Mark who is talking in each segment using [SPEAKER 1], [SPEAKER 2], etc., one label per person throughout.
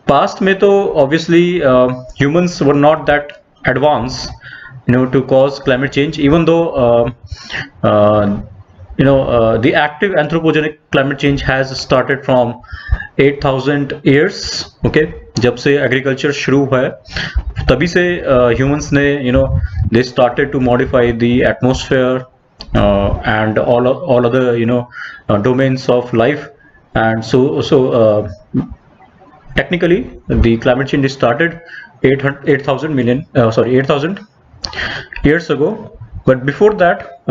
[SPEAKER 1] Past में तो obviously humans were not that advance to cause climate change, even though the active anthropogenic climate change has started from 8,000 years. okay, जब से agriculture शुरू हुआ है तभी से humans ने they started to modify the atmosphere and all other domains of life. And so technically the climate change started 8,000 years ago. But before that,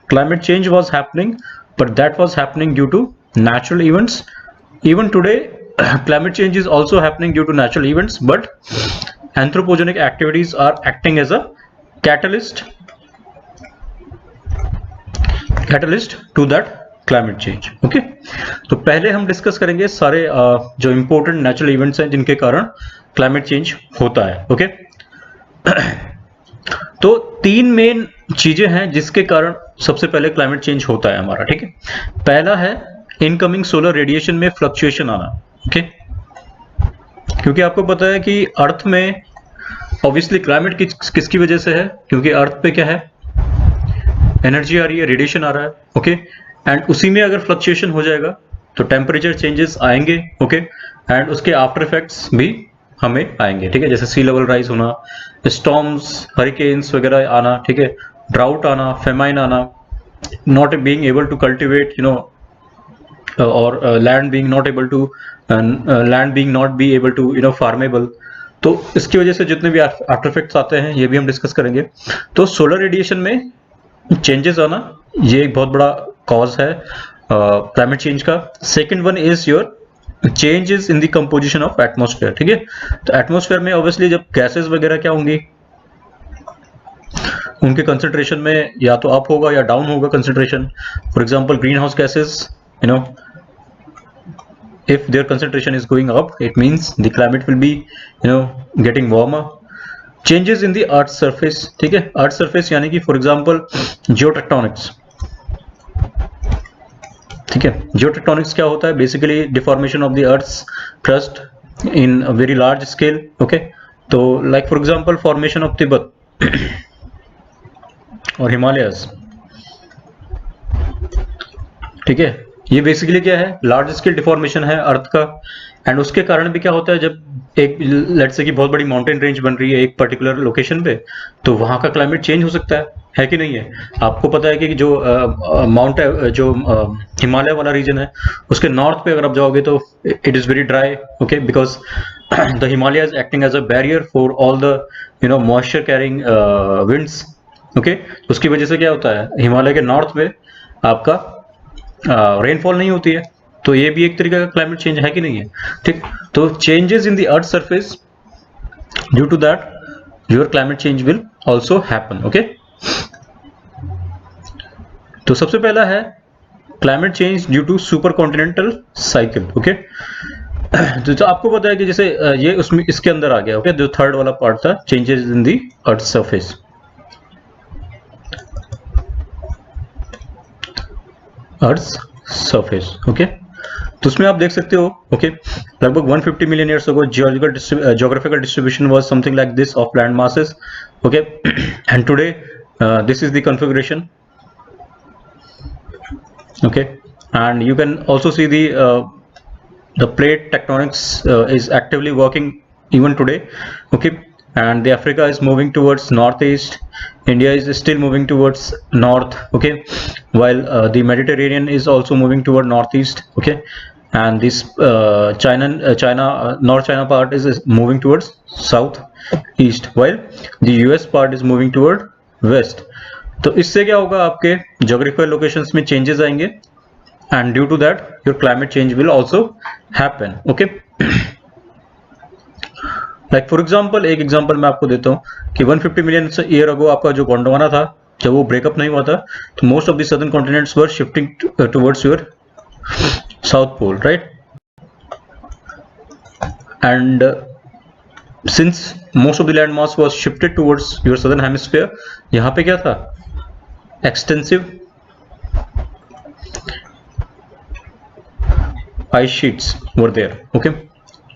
[SPEAKER 1] climate change was happening, but that was happening due to natural events. Even today climate change is also happening due to natural events, but anthropogenic activities are acting as a catalyst to that climate change. okay, तो पहले हम discuss करेंगे सारे जो important natural events हैं जिनके कारण climate change होता है. ओके तो तीन मेन चीजें हैं जिसके कारण सबसे पहले क्लाइमेट चेंज होता है हमारा. ठीक है, पहला है इनकमिंग सोलर रेडिएशन में फ्लक्चुएशन आना. ओके, क्योंकि आपको पता है कि अर्थ में ऑब्वियसली क्लाइमेट किसकी वजह से है, क्योंकि अर्थ पे क्या है, एनर्जी आ रही है, रेडिएशन आ रहा है. ओके, एंड उसी में अगर फ्लक्चुएशन हो जाएगा तो टेम्परेचर चेंजेस आएंगे. ओके, एंड उसके आफ्टर इफेक्ट्स भी हमें आएंगे. ठीक है, जैसे सी लेवल राइज होना, स्टॉर्म्स, हरिकेन्स वगैरह आना. ठीक है, ड्राउट आना, फेमाइन आना, not being able to cultivate और land being not be able to farmable. तो इसकी वजह से जितने भी आफ्टर इफेक्ट्स आते हैं ये भी हम डिस्कस करेंगे. तो सोलर रेडिएशन में चेंजेस आना ये एक बहुत बड़ा कॉज है क्लाइमेट चेंज का. Second one is your changes in the composition of atmosphere. ठीक है, तो एटमॉस्फेयर में ऑब्वियसली जब गैसेस वगैरह क्या होंगी, उनके कंसंट्रेशन में या तो अप होगा या डाउन होगा concentration. For example green house gases, if their concentration is going up, it means the climate will be getting warmer. Changes in the earth surface. ठीक है, अर्थ सरफेस यानी कि फॉर एग्जांपल जियोटेक्टोनिक्स. ठीक है, जियोटेक्टोनिक्स क्या होता है, basically deformation of the earth's crust in a very large scale. Okay, तो like for example formation of Tibet और हिमालयस. ठीक है, ये बेसिकली क्या है, लार्ज स्केल डिफॉर्मेशन है अर्थ का. एंड उसके कारण भी क्या होता है, जब एक लेट्स से कि बहुत बड़ी माउंटेन रेंज बन रही है एक पर्टिकुलर लोकेशन पे, तो वहां का क्लाइमेट चेंज हो सकता है कि नहीं है. आपको पता है कि जो हिमालय वाला रीजन है उसके नॉर्थ पे अगर आप जाओगे तो it is very dry. Okay, because the Himalaya is acting as a barrier for all the moisture carrying winds. Okay, उसकी वजह से क्या होता है, हिमालय के नॉर्थ पे आपका रेनफॉल नहीं होती है. तो ये भी एक तरीका का क्लाइमेट चेंज है कि नहीं है. ठीक, तो changes in the earth surface, due to that your climate change will also happen. Okay, तो सबसे पहला है climate change due to super continental cycle. Okay, तो आपको पता है कि जैसे ये उसमें इसके अंदर आ गया. ओके, जो थर्ड वाला पार्ट था, changes in the earth surface. Earth surface. Okay, तो उसमें आप देख सकते हो. ओके, लगभग 150 million years ago geographical distribution was something like this of land masses. Okay, and today this is the configuration. Okay, and you can also see the plate tectonics is actively working even today. Okay, and the Africa is moving towards northeast, India is still moving towards north. Okay, while the Mediterranean is also moving toward northeast. Okay, and this North China part is moving towards south east, while the US part is moving toward west. तो इससे क्या होगा, आपके geographical locations में changes आएंगे, and due to that your climate change will also happen. Okay, like for example, एक example मैं आपको देता हूँ कि 150 मिलियन ईयर अगो आपका जो गोंडवाना था, जब वो ब्रेकअप नहीं हुआ था, तो most of the southern continents were shifting towards your south pole, right. And since most of the land mass was shifted towards your southern hemisphere, यहाँ पे क्या था, extensive ice sheets were there. Okay,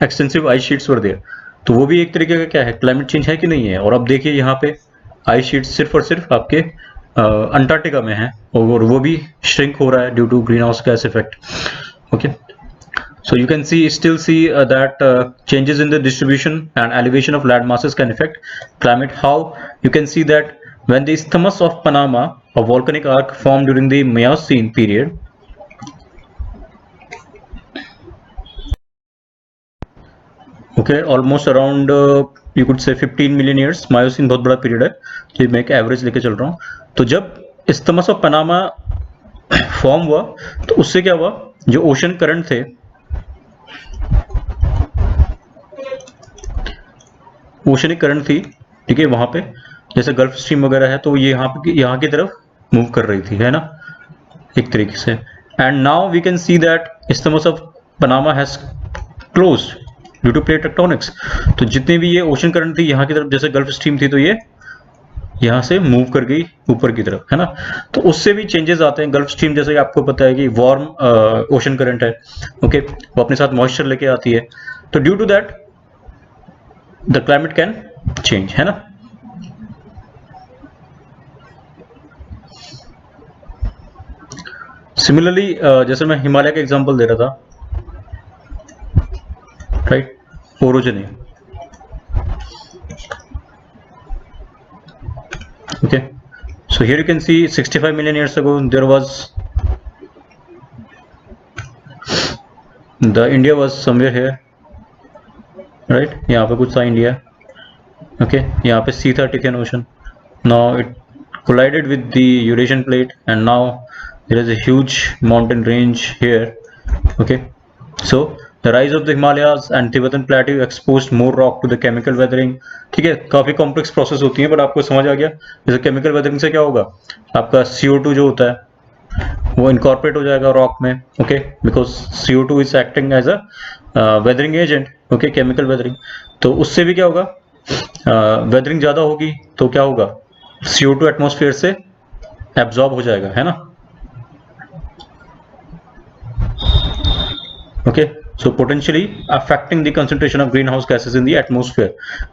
[SPEAKER 1] extensive ice sheets were there. तो वो भी एक तरीके का क्या है, क्लाइमेट चेंज है कि नहीं है। और अब देखिए यहाँ पे आइस शीट सिर्फ और सिर्फ आपके अंटार्कटिका में है और वो भी श्रिंक हो रहा है due to greenhouse gas effect. Okay, so you can still see that changes in the distribution and elevation of land masses can affect climate. How you can see that when the Isthmus of Panama, a volcanic arc formed during the Miocene period, okay, almost around you could say 15 million years. Miocene बहुत बड़ा period है, तो मैं एक average लेके चल रहा हूँ। तो जब Isthmus of Panama फॉर्म हुआ तो उससे क्या हुआ, जो ओशन करंट थे, ओशनिक करंट थी, ठीक है, वहां पे जैसे गल्फ स्ट्रीम वगैरह है, तो ये यहाँ की तरफ मूव कर रही थी, है ना, एक तरीके से। And now we can see that Isthmus of Panama has closed due to plate tectonics. तो जितने भी ये ओशन करंट थी यहाँ की तरफ, जैसे गल्फ स्ट्रीम थी, तो ये यहाँ से मूव कर गई ऊपर की तरफ, है ना। तो उससे भी चेंजेस आते हैं। गल्फ स्ट्रीम जैसे आपको पता है कि वार्म ओशन करंट है, ओके, वो अपने साथ मॉइस्चर लेके आती है, तो due to that the climate can change, है ना। सिमिलरली जैसे मैं हिमालय का एग्जांपल दे रहा था, right, ओरोजनी, okay, so here you can see 65 million years ago there was the India was somewhere here, right, यहाँ पे कुछ था इंडिया, okay, यहाँ पे sea था, Tithyan Ocean, now it collided with the Eurasian plate and now there is a huge mountain range here, okay, so the rise of the Himalayas and Tibetan plateau exposed more rock to the chemical weathering, ठीक है, काफी complex process होती है, but आपको समझ आ गया। जैसे chemical weathering से क्या होगा, आपका CO2 जो होता है वो इनकॉर्पोरेट हो जाएगा रॉक में, okay, because CO2 is acting as a weathering agent, okay, chemical weathering. तो उससे भी क्या होगा, वेदरिंग ज्यादा होगी तो क्या होगा, CO2 एटमॉस्फेयर से एब्जॉर्ब हो जाएगा, है ना, okay, so potentially affecting the concentration of greenhouse gases in the atmosphere,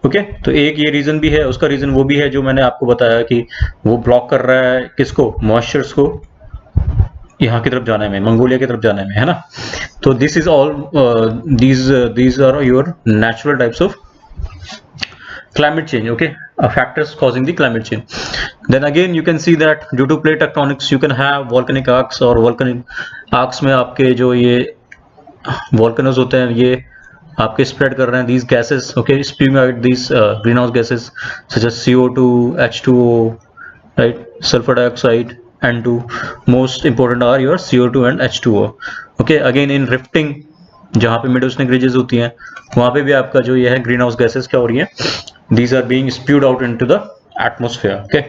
[SPEAKER 1] okay, तो एक ये रीजन भी है, उसका रीजन वो भी है जो मैंने आपको बताया कि वो ब्लॉक कर रहा है किसको, मॉइस्चर्स को यहाँ की तरफ जाने में, मंगोलिया की तरफ जाने में, है ना। तो this is all these are your natural types of climate change, okay, factors causing the climate change. Then again you can see that due to plate tectonics you can have volcanic arcs, और volcanic arcs में आपके जो ये volcanoes होते हैं ये आपके spread कर रहे हैं these gases, okay, spewing out these greenhouse gases such as CO2, H2O, right, sulfur dioxide, N2. Most important are your CO2 and H2O, okay. Again in rifting, जहाँ पे मिड ओशनिक रीजेस होती हैं, वहाँ पे भी आपका जो ये है ग्रीन हाउस गैसेस क्या हो रही है, these are being spewed out into the atmosphere, okay,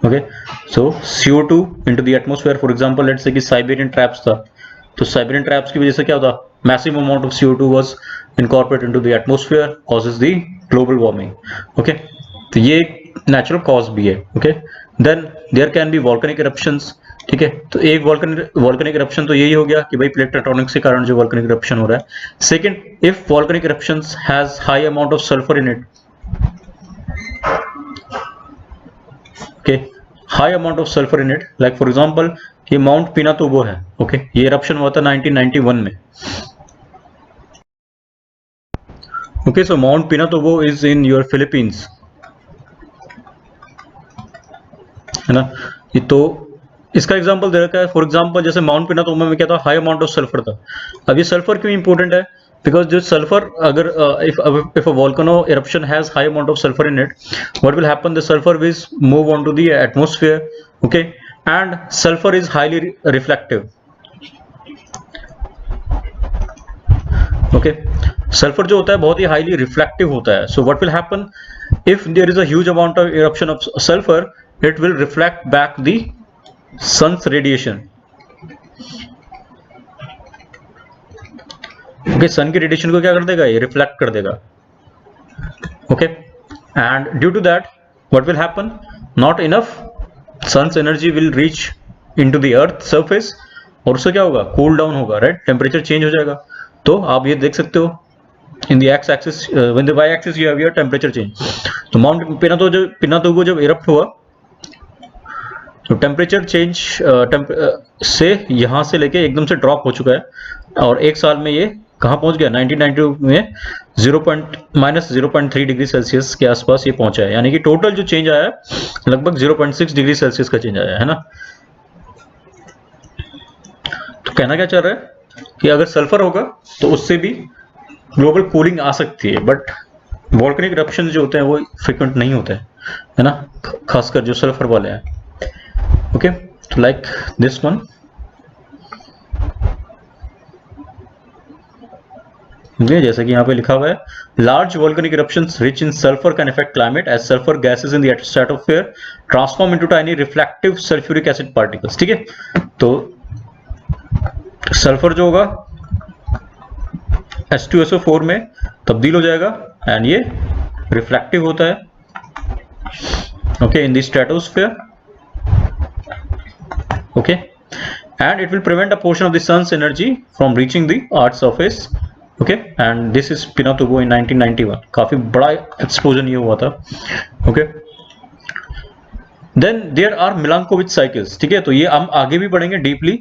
[SPEAKER 1] okay, so CO2 into the atmosphere, for example let's say कि साइबेरियन ट्रैप्स था, तो साइबेरियन ट्रैप्स की वजह से क्या होता, massive amount of CO2 was incorporated into the atmosphere, causes the global warming, okay, तो ये एक नेचुरल कॉज भी है, okay. then there can be volcanic eruptions, ठीक है, तो एक वॉल्केनिक इरप्शन तो यही हो गया कि भाई प्लेट टेक्टोनिक्स के कारण जो वॉल्केनिक इरप्शन हो रहा है। Second, if volcanic eruptions has high amount of sulphur in it, okay, high amount of sulphur in it, like for example ये माउंट पिनातोबो है, ओके, ये इरप्शन हुआ था 1991 में, okay, so Mount Pinatubo is in your Philippines, है ना। ये तो इसका एग्जांपल दे रखा है, फॉर एग्जांपल जैसे माउंट पिनातोबो में क्या था, हाई अमाउंट ऑफ सल्फर था। अब ये सल्फर क्यों इंपॉर्टेंट है, बिकॉज जो सल्फर अगर if a volcano eruption has high amount of sulphur in it, what will happen, the sulphur will move on to the atmosphere, okay, and sulphur is highly reflective, okay, sulphur जो होता है बहुत ही highly reflective होता है। So what will happen, if there is a huge amount of eruption of sulphur, it will reflect back the sun's radiation, okay, sun की radiation को क्या कर देगा, ये रिफ्लेक्ट कर देगा, okay, and due to that what will happen, not enough sun's energy will reach into the earth surface, और उससे क्या होगा, कूल डाउन होगा, राइट, टेम्परेचर चेंज हो जाएगा। तो आप ये देख सकते हो in the X axis, when the Y axis you have your temperature change. तो माउंट पिनातोगो जब इरप्ट हुआ तो टेम्परेचर चेंज से यहाँ से लेके एकदम से ड्रॉप हो चुका है और एक साल में ये कहाँ पहुँच गया, 1992 में -0.3 डिग्री सेल्सियस के आसपास ये पहुँचा है। यानी कि टोटल जो चेंज आया है लगभग 0.6 डिग्री सेल्सियस का चेंज आया है ना। तो कहना क्या चाह रहा है कि अगर सल्फर होगा तो उससे भी ग्लोबल कूलिंग आ सकती है, बट वोल्केनिक इरप्शन जो होते हैं वो फ्रिक्वेंट नहीं होते हैं, है ना, खासकर जो सल्फर वाले हैं। ओके, तो लाइक दिस वन, जैसे कि यहाँ पे लिखा हुआ है, large volcanic eruptions rich in sulphur can affect climate as sulphur gases in the stratosphere transform into tiny reflective sulphuric acid particles. ठीक है, तो सल्फर जो होगा H2SO4 में तब्दील हो जाएगा एंड ये रिफ्लेक्टिव होता है, okay, in the stratosphere, okay, and it will prevent a portion of the sun's energy from reaching the earth's surface, okay, and this is Pinatubo in 1991। काफी बड़ा एक्सप्लोजन ये हुआ था, okay। then there are Milankovitch cycles। ठीक है, तो ये हम आगे भी बढ़ेंगे डीपली।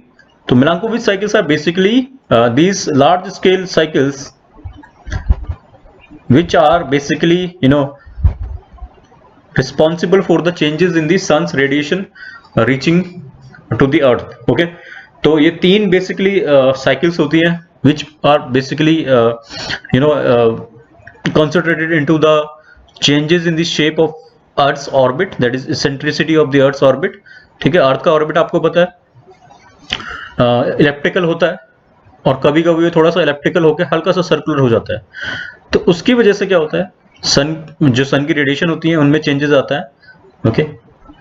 [SPEAKER 1] तो Milankovitch cycles are basically these large scale cycles which are basically responsible for the changes in the sun's radiation reaching to the earth, okay। तो ये तीन बेसिकली साइकिल्स होती हैं which are basically concentrated into the changes in the shape of earth's orbit, that is eccentricity of the earth's orbit। ठीक है, अर्थ का orbit आपको पता है इलेप्टिकल होता है और कभी कभी ये थोड़ा सा इलेप्टिकल होकर हल्का सा सर्कुलर हो जाता है। तो उसकी वजह से क्या होता है, सन की रेडिएशन होती है उनमें चेंजेस आता है, okay,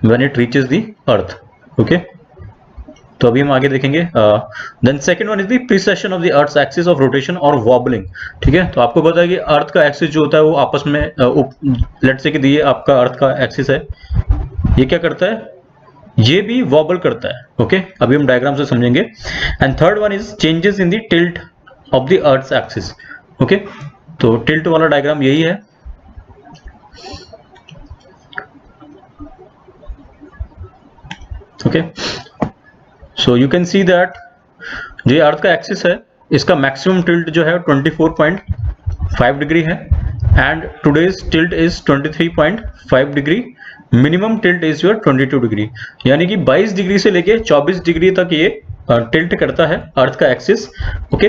[SPEAKER 1] when it reaches the earth, okay. तो अभी हम आगे देखेंगे। Then second one is the precession of the earth's axis of rotation और वॉबलिंग। ठीक है, तो आपको पता है कि अर्थ का एक्सिस जो होता है वो आपस में लेट्स से कि ये आपका अर्थ का एक्सिस है, ये क्या करता है, ये भी वॉबल करता है, ओके। अभी हम डायग्राम से समझेंगे। And third one is changes in the tilt of the earth's axis, okay. तो टिल्ट वाला डायग्राम यही है, okay. So you can see that जो अर्थ का एक्सिस है इसका मैक्सिमम टिल्ट जो है 24.5 डिग्री है and today's tilt is 23.5 degree, minimum tilt is your 22 degree. यानी कि 22 डिग्री से लेके 24 डिग्री तक ये टिल्ट करता है अर्थ का एक्सिस, ओके।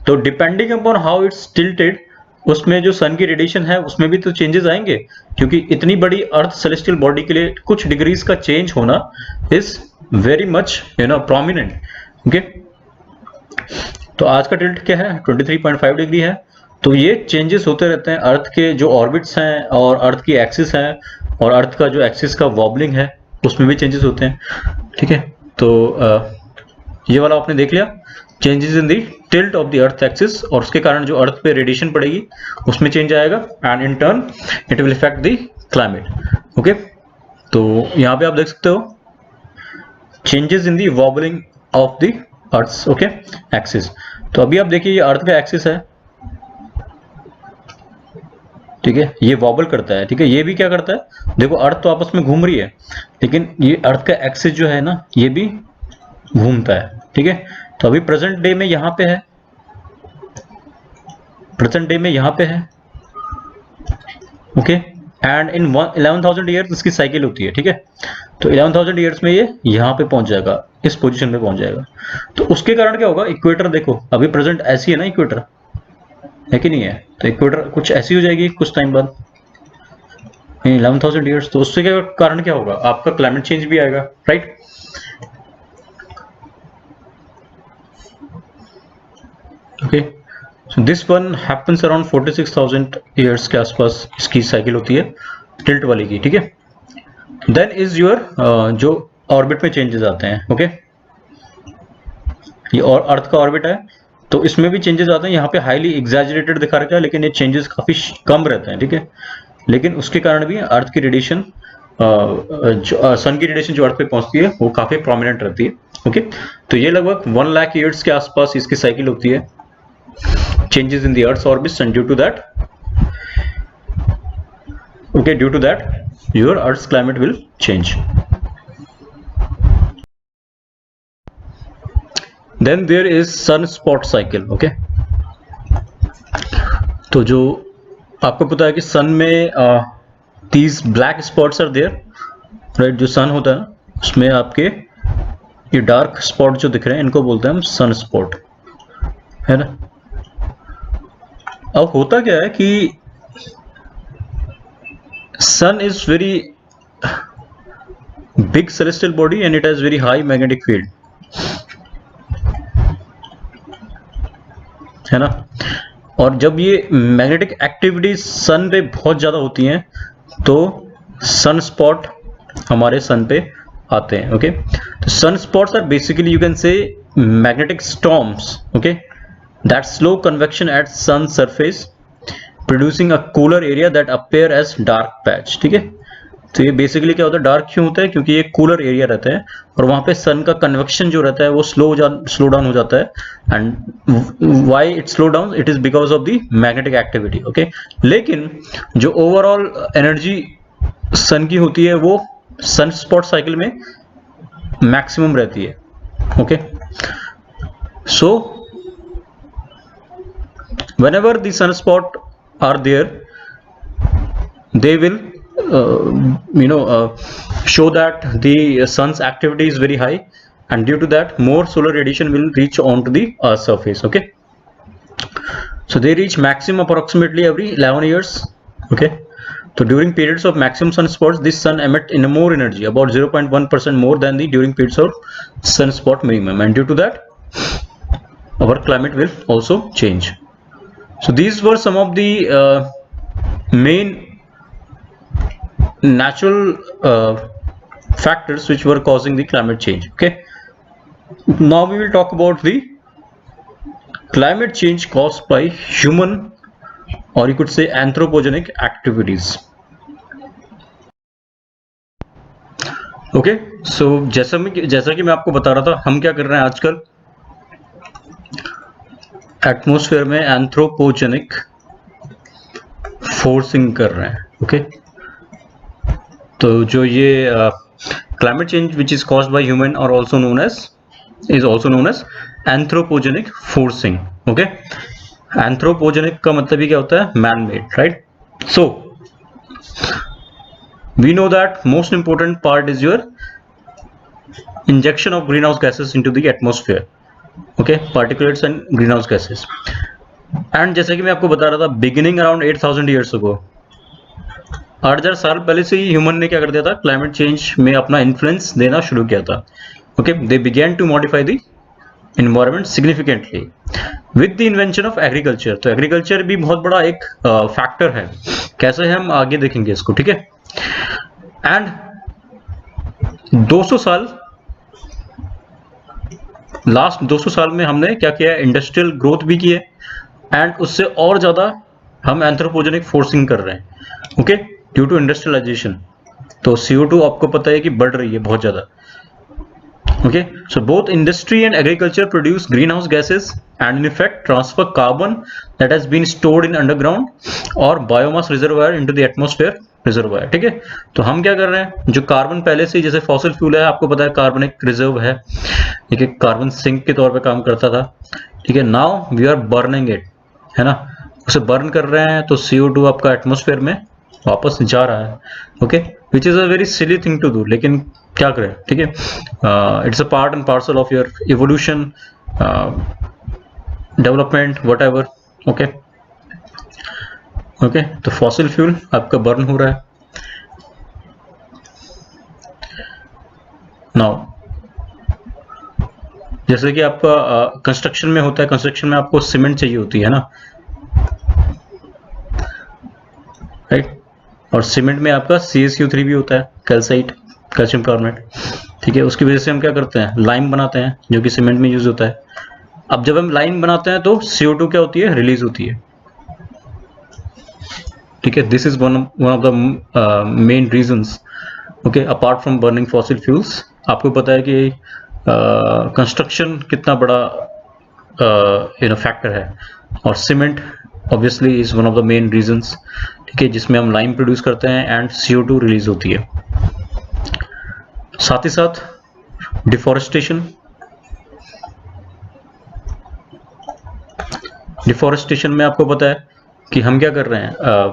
[SPEAKER 1] तो depending upon how it's tilted, उसमें जो सन की रेडिएशन है उसमें भी तो चेंजेस आएंगे, क्योंकि इतनी बड़ी अर्थ सेलेस्टियल बॉडी के लिए कुछ डिग्रीज का चेंज होना is very much prominent, okay. तो आज का टिल्ट क्या है, 23.5 डिग्री है। तो ये चेंजेस होते रहते हैं, अर्थ के जो ऑर्बिट्स हैं और अर्थ की एक्सिस है और अर्थ का जो एक्सिस का वॉबलिंग है उसमें भी चेंजेस होते हैं, ठीक है। तो ये वाला आपने देख लिया, changes in the tilt of the earth axis, और उसके कारण जो अर्थ पे रेडिएशन पड़ेगी उसमें चेंज आएगा and in turn it will effect the climate, okay. तो यहाँ पे आप देख सकते हो changes in the wobbling of the earth, okay, axis. तो अभी आप देखिए ये अर्थ का एक्सिस है, ठीक है, ये वॉबल करता है, ठीक है। ये भी क्या करता है, देखो अर्थ तो आपस में घूम रही है लेकिन ये अर्थ का एक्सिस जो है ना ये भी घूमता है, ठीक है। तो अभी प्रेजेंट डे में यहाँ पे है, प्रेजेंट डे में यहाँ पे है, ओके। एंड इन 11,000 ईयर्स इसकी साइकिल होती है, ठीक है। तो 11,000 ईयर्स में ये यहाँ पे पहुंच जाएगा, इस पोजीशन पे पहुंच जाएगा। तो उसके कारण क्या होगा, इक्वेटर देखो अभी प्रेजेंट ऐसी है ना, इक्वेटर है कि नहीं है, तो इक्वेटर कुछ ऐसी हो जाएगी कुछ टाइम बाद 11,000 ईयर्स। तो उससे क्या कारण क्या होगा, आपका क्लाइमेट चेंज भी आएगा, right. Okay, so this one happens around 46,000 years के आसपास इसकी साइकिल होती है टिल्ट वाली की, ठीक है। देन इज योर जो ऑर्बिट में चेंजेस आते हैं, ओके। ये और अर्थ का ऑर्बिट है तो इसमें भी चेंजेस आते हैं। यहाँ पे हाईली एग्जैजरेटेड दिखा रखा है लेकिन ये चेंजेस काफी कम रहते हैं, ठीक है। लेकिन उसके कारण भी अर्थ की रेडिएशन, सन की रेडिएशन जो अर्थ पे पहुंचती है वो काफी प्रोमिनेंट रहती है, ओके। तो ये लगभग 1 लाख ईयर्स के आसपास इसकी साइकिल होती है, changes in the Earth's orbit, and due to that, okay, due to that your Earth's climate will change. Then there is sunspot cycle. Okay, तो जो आपको पता है कि सन में these black spots are there, right? जो सन होता है उसमें आपके ये डार्क स्पॉट जो दिख रहे हैं इनको बोलते हैं हम सन स्पॉट, है ना। अब होता क्या है कि sun is very big celestial body and it has very high magnetic field, है ना। और जब ये मैग्नेटिक एक्टिविटी सन पे बहुत ज्यादा होती हैं तो सन स्पॉट हमारे सन पे आते हैं। ओके, तो sunspots are basically you can say magnetic storms, okay, that slow convection at sun surface producing a cooler area that appear as dark patch. ठीक है, तो ये बेसिकली क्या होता है, डार्क क्यों होता है, क्योंकि ये कूलर एरिया रहता है और वहां पे सन का कन्वेक्शन जो रहता है वो स्लो डाउन हो जाता है। And why it slow down, it is because of the magnetic activity. Okay, लेकिन जो ओवरऑल एनर्जी सन की होती है वो सन स्पॉट साइकिल में मैक्सिमम रहती है। Okay, so whenever the sunspot are there, they will show that the sun's activity is very high, and due to that more solar radiation will reach onto the Earth's surface. Okay, so they reach maximum approximately every 11 years. Okay, so during periods of maximum sunspots, this sun emit in more energy, about 0.1% more than the during periods of sunspot minimum, and due to that our climate will also change. So these were some of the main natural factors which were causing the climate change. Okay, now we will talk about the climate change caused by human, or you could say anthropogenic activities. Okay, so जैसा कि मैं आपको बता रहा था, हम क्या कर रहे हैं आजकल एटमॉस्फेयर में एंथ्रोपोजेनिक फोर्सिंग कर रहे हैं। ओके, तो जो ये climate change which is caused by human और also known as anthropogenic forcing. Okay, anthropogenic का मतलब ही क्या होता है, man made, right. So we know that most important part is your injection of green house gases into the atmosphere. Okay, particulates and green house gases. And जैसे कि मैं आपको बता रहा था, बिगिनिंग अराउंड 8000 ईयर्स अगो, 8000 साल पहले से ही ह्यूमन ने क्या कर दिया था, क्लाइमेट चेंज में अपना इन्फ्लुएंस देना शुरू किया था। Okay, they begin to modify the environment significantly with the invention of agriculture. तो एग्रीकल्चर भी बहुत बड़ा एक फैक्टर है, कैसे है हम आगे देखेंगे इसको। ठीक है, एंड 200 साल लास्ट 200 साल में हमने क्या किया, इंडस्ट्रियल ग्रोथ भी की है, एंड उससे और ज्यादा हम एंथ्रोपोजेनिक फोर्सिंग कर रहे हैं। Okay, due to industrialisation. तो CO2 आपको पता है कि बढ़ रही है बहुत ज्यादा। Okay, so both industry and agriculture produce green house gases and in effect transfer carbon that has been stored in underground और biomass reservoir into the atmosphere reservoir. ठीक है, तो हम क्या कर रहे हैं, जो कार्बन पहले से, जैसे फॉसिल फ्यूल है, आपको पता है कार्बन एक रिजर्व है, ठीक है, कार्बन सिंक के तौर पे काम करता था। ठीक है, now we are burning it, है ना, उसे बर्न कर रहे हैं, तो CO2 आपका एटमॉस्फेयर में वापस जा रहा है। Okay, which is a very silly thing to do, लेकिन क्या करें। ठीक है, it's a part and parcel of your evolution, development, whatever. Okay okay, तो फॉसिल फ्यूल आपका बर्न हो रहा है। नाउ जैसे कि आपका कंस्ट्रक्शन में होता है, कंस्ट्रक्शन में आपको सीमेंट चाहिए होती है ना, राइट, और सीमेंट में आपका CaCO3 भी होता है, कैल्साइट, कैल्शियम कार्बोनेट। ठीक है, उसकी वजह से हम क्या करते हैं, लाइम बनाते हैं, जो कि सीमेंट में यूज होता है। अब जब हम लाइम बनाते हैं तो CO2 क्या होती है, रिलीज होती है। ठीक है, this is one of the main reasons. Okay, apart from burning fossil fuels, आपको पता है कि कंस्ट्रक्शन कितना बड़ा फैक्टर है। और cement obviously is one of the main reasons, ठीक है, जिसमें हम लाइम प्रोड्यूस करते हैं एंड CO2 रिलीज होती है। साथ ही साथ डिफॉरेस्टेशन, डिफॉरेस्टेशन में आपको पता है कि हम क्या कर रहे हैं,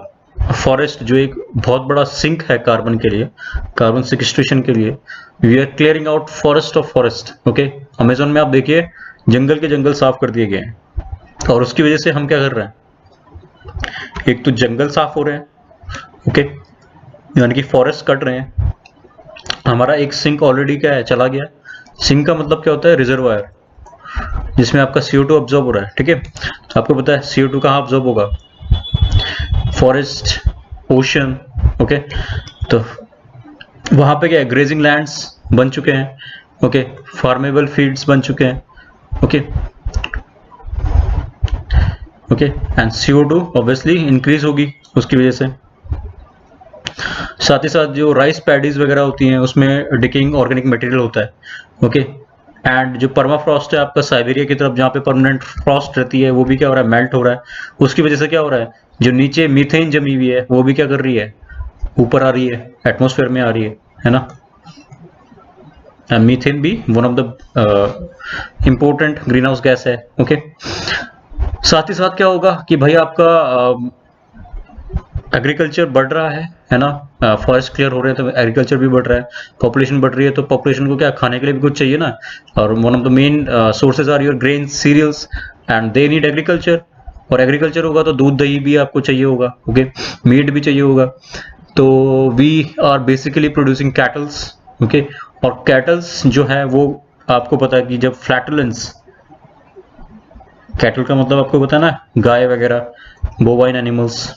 [SPEAKER 1] फॉरेस्ट जो एक बहुत बड़ा सिंक है कार्बन के लिए, कार्बन सिक्वेस्ट्रेशन के लिए, we are clearing out forest of forest. Okay, Amazon में आप देखिए जंगल के जंगल साफ कर दिए गए हैं, और उसकी वजह से हम क्या कर रहे हैं, एक तो जंगल साफ हो रहे हैं, ओके, यानी कि फॉरेस्ट कट रहे हैं, हमारा एक सिंक ऑलरेडी क्या है, चला गया। सिंक का मतलब क्या होता है, रिजर्वायर, जिसमें आपका CO2 ऑब्जॉर्ब हो रहा है, ठीक है। आपको पता है CO2 कहाँ ऑब्जॉर्ब होगा, फॉरेस्ट, ओशन, ओके। तो वहां पे क्या है, ग्रेजिंग लैंड्स बन चुके हैं, ओके, फार्मेबल फील्ड्स बन चुके हैं, okay okay, and CO2 obviously increase होगी उसकी वजह से। साथ ही साथ जो राइस पैडीज वगैरह होती हैं उसमें डिकेइंग ऑर्गेनिक मटेरियल होता है, ओके। एंड जो परमाफ्रॉस्ट है आपका साइबेरिया की तरफ, जहाँ पे परमानेंट फ्रॉस्ट रहती है, वो भी क्या हो रहा है, मेल्ट हो रहा है। उसकी वजह से क्या हो रहा है, जो नीचे मीथेन जमी हुई है वो भी क्या कर रही है, ऊपर आ रही है, एटमॉस्फेयर में आ रही है ना। मीथेन भी one of the important green house gas है, ओके। साथ ही साथ क्या होगा कि भाई आपका एग्रीकल्चर बढ़ रहा है ना, फॉरेस्ट क्लियर हो रहे हैं तो एग्रीकल्चर भी बढ़ रहा है, पॉपुलेशन बढ़ रही है तो पॉपुलेशन को क्या खाने के लिए भी कुछ चाहिए ना, और one of the main sources are your grain, cereals, and they need agriculture. और एग्रीकल्चर होगा तो दूध दही भी आपको चाहिए होगा, ओके, मीट भी चाहिए होगा। तो we are basically producing cattles, okay. और कैटल्स जो है वो आपको पता है कि जब फ्लैटुलेंस, कैटल का मतलब आपको पता है ना, गाय वगैरह, बोवाइन एनिमल्स,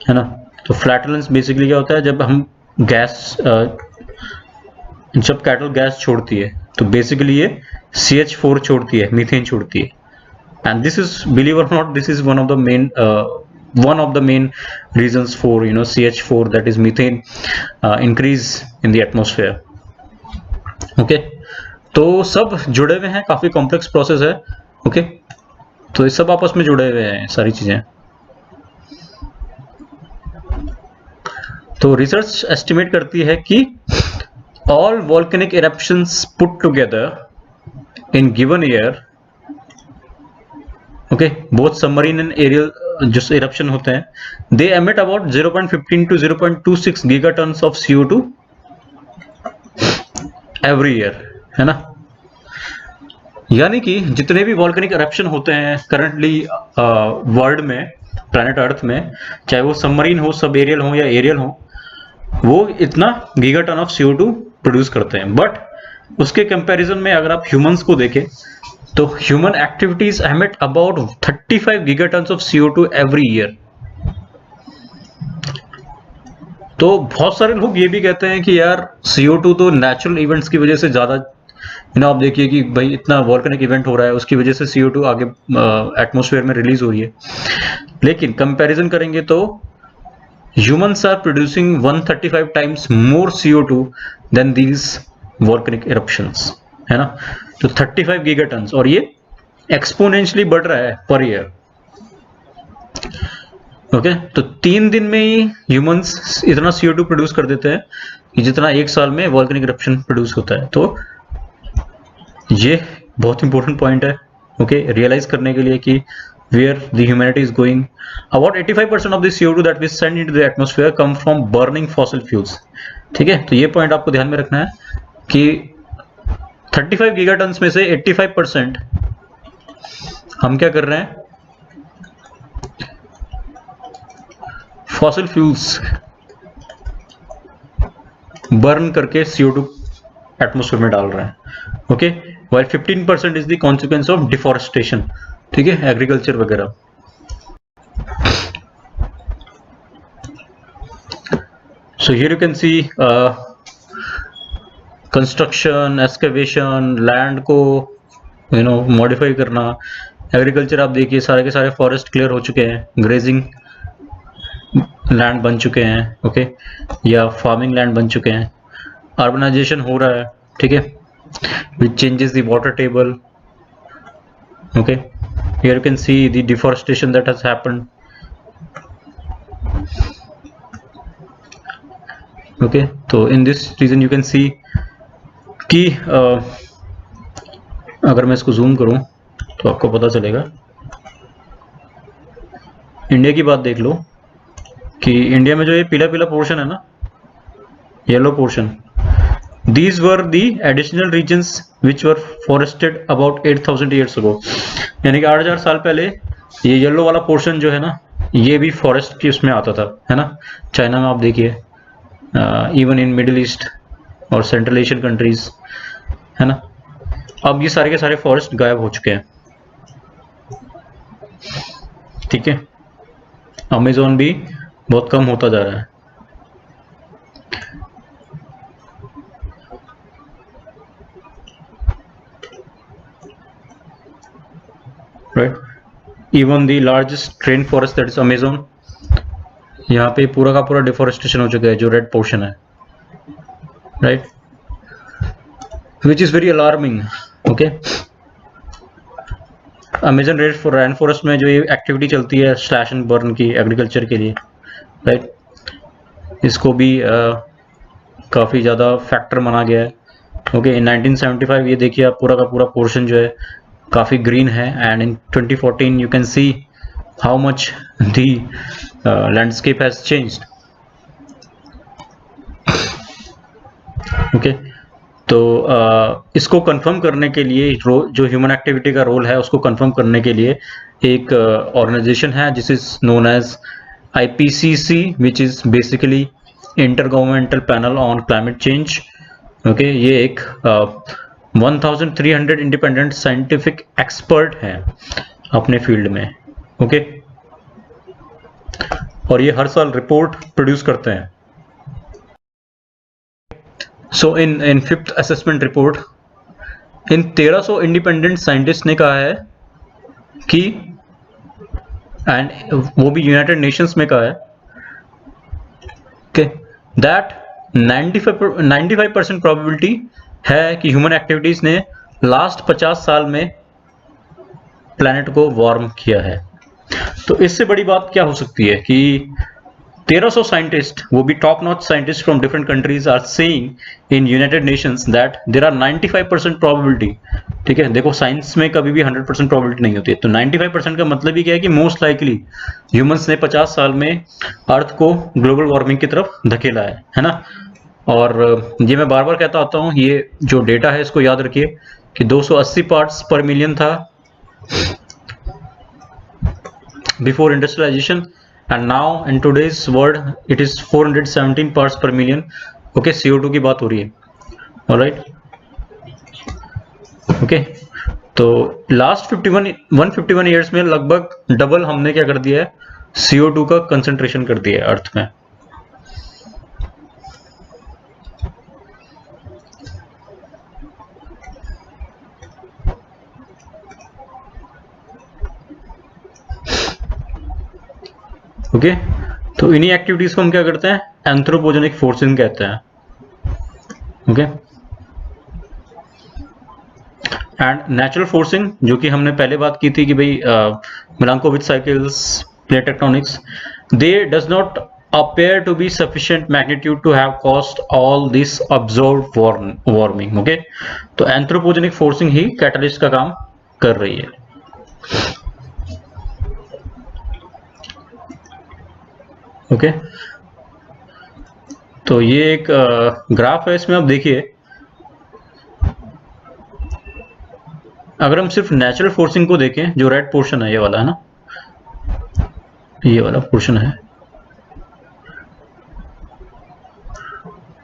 [SPEAKER 1] है ना। तो फ्लैटुलेंस बेसिकली क्या होता है, जब हम गैस, जब कैटल गैस छोड़ती है तो बेसिकली ये CH4 छोड़ती है, मीथेन छोड़ती है। एंड दिस इज, बिलीव और not, this is one of the main reasons for CH4, that is methane, increase in the atmosphere, okay। तो सब जुड़े हुए हैं, काफी कॉम्प्लेक्स प्रोसेस है, ओके। तो ये सब आपस में जुड़े हुए हैं सारी चीजें। तो रिसर्च एस्टिमेट करती है कि all volcanic eruptions put together in given year, okay, both submarine and aerial जो इरप्शन होते हैं, they emit about 0.15 to 0.26 gigatons of CO2 every year, है ना। यानी कि जितने भी वॉल्केनिक इरप्शन होते हैं करंटली वर्ल्ड में, प्लैनेट अर्थ में, चाहे वो सबमरीन हो, सब एरियल हो या एरियल हो, वो इतना गीगाटन ऑफ CO2 प्रोड्यूस करते हैं। बट उसके कंपैरिजन में अगर आप ह्यूमंस को देखें तो human activities emit about 35 gigatons of CO2 every year. तो बहुत सारे लोग ये भी कहते हैं कि यार CO2 तो नेचुरल इवेंट्स की वजह से ज्यादा, आप देखिए कि भाई इतना वॉल्केनिक इवेंट हो रहा है, उसकी वजह से CO2 आगे एटमॉस्फेयर में रिलीज हो रही है। लेकिन कंपैरिजन करेंगे तो humans are producing 135 times more CO2 than these volcanic eruptions, है ना। तो 35 gigatons, और ये एक्सपोनेंशियली बढ़ रहा है पर ईयर, ओके। तो 3 दिन में ही ह्यूमंस इतना CO2 प्रोड्यूस कर देते हैं कि जितना 1 साल में वॉल्केनिक इरप्शन प्रोड्यूस होता है। तो ये बहुत इंपॉर्टेंट पॉइंट है, ओके, रियलाइज करने के लिए कि where the humanity is going. About 85% of the CO2 that we send into the atmosphere come from burning fossil fuels, ठीक है। तो ये पॉइंट आपको ध्यान में रखना है कि 35 gigatons में से 85% हम क्या कर रहे हैं, फॉसिल फ्यूल्स बर्न करके CO2 एटमॉस्फेयर में डाल रहे हैं, okay. while 15% is the consequence of deforestation, ठीक है, एग्रीकल्चर वगैरह। So here you can C construction, excavation, land को मॉडिफाई करना, एग्रीकल्चर। आप देखिए सारे के सारे फॉरेस्ट क्लियर हो चुके हैं, ग्रेजिंग लैंड बन चुके हैं, ओके, या फार्मिंग लैंड बन चुके हैं। अर्बनाइजेशन हो रहा है, ठीक है, विच changes the water table, okay. Here you can see the deforestation that has happened. Okay, तो in this region you can see कि अगर मैं इसको जूम करूं तो आपको पता चलेगा। इंडिया की बात देख लो कि इंडिया में जो ये पीला पीला पोर्शन है ना, yellow portion, these were the additional regions which were forested about 8000 years ago। यानी कि 8000 साल पहले ये येलो वाला पोर्शन जो है ना, ये भी फॉरेस्ट की उसमें आता था, है ना। चाइना में आप देखिए, इवन इन मिडिल ईस्ट और सेंट्रल एशियन कंट्रीज, है ना। अब ये सारे के सारे फॉरेस्ट गायब हो चुके हैं, ठीक है। अमेज़न भी बहुत कम होता जा रहा है। Right, even the largest rain forest that is Amazon, यहाँ पे पूरा का पूरा डिफोरेस्टेशन हो चुका है, जो रेड पोर्शन है, right, which is very alarming. Okay, Amazon rain forest में जो ये एक्टिविटी चलती है स्लैश एंड बर्न की एग्रीकल्चर के लिए, राइट, इसको भी काफ़ी ज़्यादा फैक्टर माना गया है। ओके, इन 1975 ये देखिए आप, पूरा का पूरा पोर्शन जो है काफ़ी ग्रीन है, and in 2014 you can see how much the landscape has changed. Okay, तो इसको कंफर्म करने के लिए जो ह्यूमन एक्टिविटी का रोल है उसको कंफर्म करने के लिए एक ऑर्गेनाइजेशन है जिस is known as IPCC, which is basically intergovernmental panel on climate change. Okay, ये एक 1300 इंडिपेंडेंट साइंटिफिक एक्सपर्ट हैं अपने फील्ड में। ओके, और ये हर साल रिपोर्ट प्रोड्यूस करते हैं। So in fifth assessment report, in 1300 independent scientist ने कहा है कि, एंड वो भी यूनाइटेड नेशंस में कहा है कि दैट 95% प्रोबेबिलिटी है कि ह्यूमन एक्टिविटीज ने लास्ट 50 साल में प्लैनेट को वार्म किया है। तो इससे बड़ी बात क्या हो सकती है कि 1300 साइंटिस्ट, वो भी top notch scientist from different countries, are saying in United Nations that there are 95% probability. ठीक है, देखो साइंस में कभी भी 100% प्रोबेबिलिटी नहीं होती है, तो 95% का मतलब ही क्या है कि मोस्ट लाइकली ह्यूमंस ने 50 साल में अर्थ को ग्लोबल वार्मिंग की तरफ धकेला है ना। और ये मैं बार बार कहता आता हूँ, ये जो डेटा है इसको याद रखिए कि 280 पार्ट्स पर मिलियन था before industrialisation, and now in today's world it is 417 parts per million। Okay, CO2 की बात हो रही है, ऑलराइट। ओके, तो लास्ट 151 ईयर्स में लगभग डबल हमने क्या कर दिया है, CO2 का कंसंट्रेशन कर दिया है अर्थ में। ओके, तो इन्हीं एक्टिविटीज को हम क्या करते हैं, एंथ्रोपोजेनिक फोर्सिंग कहते हैं। ओके, एंड नेचुरल फोर्सिंग, जो कि हमने पहले बात की थी कि भाई Milankovitch cycles, plate tectonics, they does not appear to be sufficient magnitude to have caused all this observed warming। Okay, तो एंथ्रोपोजेनिक फोर्सिंग ही कैटलिस्ट का काम कर रही है। ओके, तो ये एक ग्राफ है, इसमें आप देखिए, अगर हम सिर्फ नेचुरल फोर्सिंग को देखें, जो रेड पोर्शन है ये वाला, है ना, ये वाला पोर्शन है,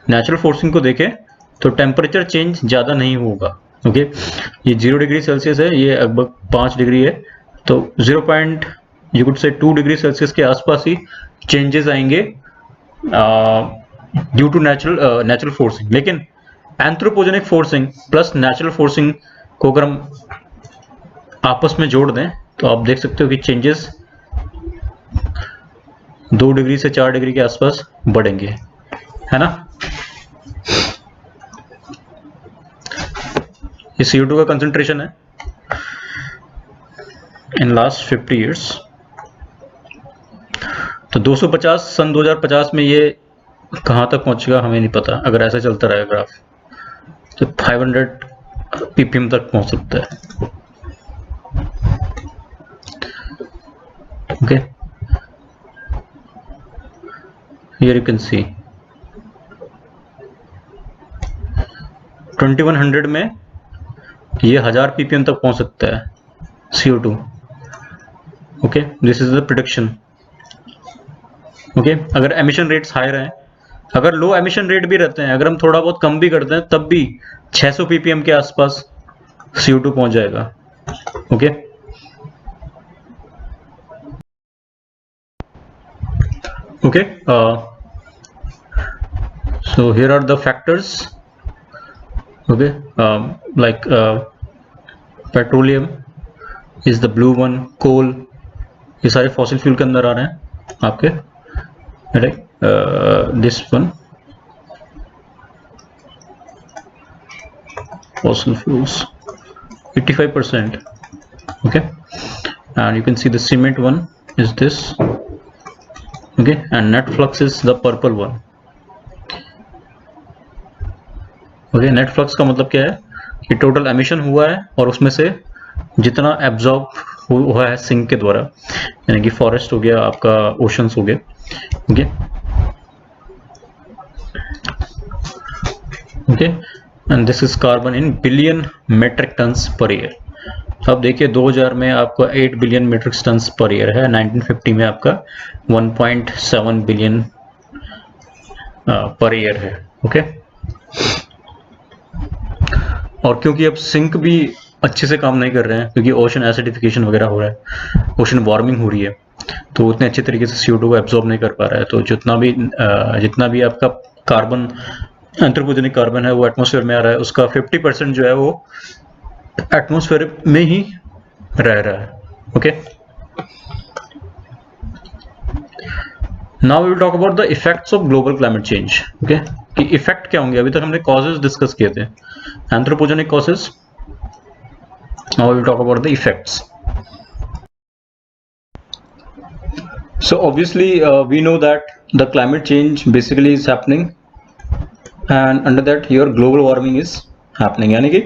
[SPEAKER 1] नेचुरल फोर्सिंग को देखें तो टेम्परेचर चेंज ज़्यादा नहीं होगा। ओके, ये 0 डिग्री सेल्सियस है, ये लगभग 5 डिग्री है, तो 2 डिग्री सेल्सियस के आसपास ही चेंजेस आएंगे ड्यू टू नेचुरल फोर्सिंग। लेकिन anthropogenic forcing plus natural forcing को अगर हम आपस में जोड़ दें तो आप देख सकते हो कि चेंजेस 2 डिग्री से 4 डिग्री के आसपास बढ़ेंगे, है ना। ये CO2 का कंसंट्रेशन है, इन लास्ट 50 years। तो 250 सन 2050 में ये कहाँ तक पहुंचेगा हमें नहीं पता। अगर ऐसा चलता रहेगा ग्राफ तो 500 ppm तक पहुंच सकता है। ओके, हियर यू कैन सी 2100 में ये 1000 ppm तक पहुंच सकता है CO2। Okay, this is the prediction. Okay, अगर एमिशन रेट्स हाई रहे, अगर लो एमिशन रेट भी रहते हैं, अगर हम थोड़ा बहुत कम भी करते हैं, तब भी 600 ppm के आसपास CO2 पहुंच जाएगा। Okay, okay, so here are the factors। okay, like petroleum is the blue one, coal, ये सारे फॉसिल फ्यूल के अंदर आ रहे हैं आपके, right. This one fossil fuels 85%। okay, and you can see the cement one is this। okay, and net flux is the purple one। okay, net flux का मतलब क्या है कि टोटल एमिशन हुआ है और उसमें से जितना एब्जॉर्ब हुआ है सिंक के द्वारा, यानी कि फॉरेस्ट हो गया, आपका ओशंस हो गए। Okay, okay, and this is carbon in billion metric tons per year. अब देखिए 2000 में आपका 8 billion metric tons per year है, 1950 में आपका 1.7 बिलियन पर ईयर है। ओके, और क्योंकि अब सिंक भी अच्छे से काम नहीं कर रहे हैं, क्योंकि ओशन एसिडिफिकेशन वगैरह हो रहा है, ओशन वार्मिंग हो रही है, तो उतने अच्छे तरीके से CO2 को एब्जॉर्ब नहीं कर पा रहा है। तो जितना भी आपका कार्बन, एंथ्रोपोजेनिक कार्बन है, वो एटमॉस्फेयर में आ रहा है, उसका 50% जो है वो एटमॉस्फेयर में ही रह रहा है। Okay, now we will talk about the effects of global climate change. Okay, कि इफेक्ट क्या होंगे। अभी तक हमने कॉजेज डिस्कस किए थे, anthropogenic causes. Now we will talk about the effects. So obviously we know that the climate change basically is happening, and under that your global warming is happening। यानी कि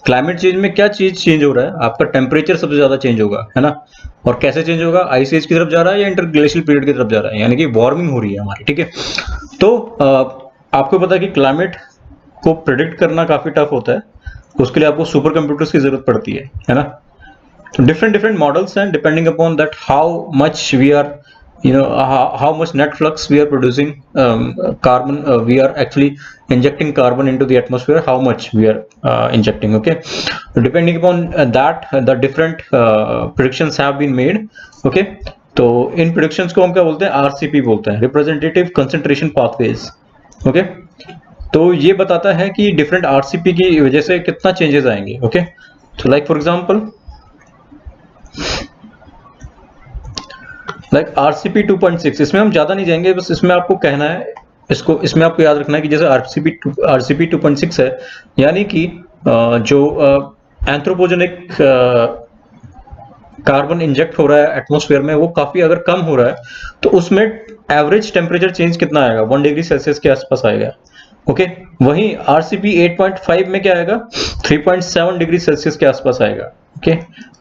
[SPEAKER 1] climate change में क्या चीज change हो रहा है, आपका temperature सबसे ज्यादा चेंज होगा, है ना। और कैसे चेंज होगा, आइस एज की तरफ जा रहा है या इंटरग्लेशियल पीरियड की तरफ जा रहा है, यानी कि वार्मिंग हो रही है हमारी। ठीक है, तो आपको पता है कि क्लाइमेट को प्रेडिक्ट करना काफी टफ होता है, उसके लिए आपको सुपर कंप्यूटर्स की जरूरत पड़ती है ना। तो डिफरेंट मॉडल्स हैं, depending upon that how much we are, how much net flux we are producing carbon, we are actually injecting carbon into the atmosphere, how much we are injecting। okay, depending upon that the different predictions have been made। okay, तो इन predictions को हम क्या बोलते हैं, RCP बोलते हैं, representative concentration pathways। okay, तो ये बताता है कि डिफरेंट RCP की वजह से कितना चेंजेस आएंगे। ओके, तो like for example like RCP 2.6, इसमें हम ज्यादा नहीं जाएंगे, बस इसमें आपको कहना है, इसमें आपको याद रखना है कि जैसे RCP 2.6 है, यानी कि जो एंथ्रोपोजेनिक कार्बन इंजेक्ट हो रहा है एटमॉस्फेयर में, वो काफी अगर कम हो रहा है, तो उसमें एवरेज टेम्परेचर चेंज कितना आएगा, 1 डिग्री सेल्सियस के आसपास आएगा। ओके, वहीं RCP 8.5 में क्या आएगा, 3.7 डिग्री सेल्सियस के आसपास आएगा। ओके,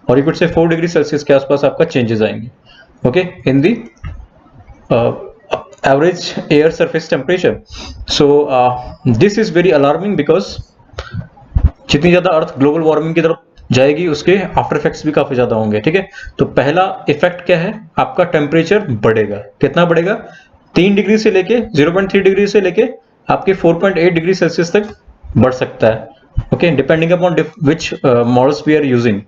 [SPEAKER 1] और you could say 4 degree Celsius के आसपास आपका चेंजेस आएंगे। Okay, in the average air surface temperature. So this is very alarming, because जितनी ज्यादा अर्थ ग्लोबल वार्मिंग की तरफ जाएगी, उसके आफ्टर इफेक्ट्स भी काफी ज्यादा होंगे। ठीक है, तो पहला इफेक्ट क्या है, आपका टेम्परेचर बढ़ेगा। कितना बढ़ेगा, 3 डिग्री से लेके 0.3 डिग्री से लेके आपके 4.8 डिग्री सेल्सियस तक बढ़ सकता है। Okay, depending upon which models we are using.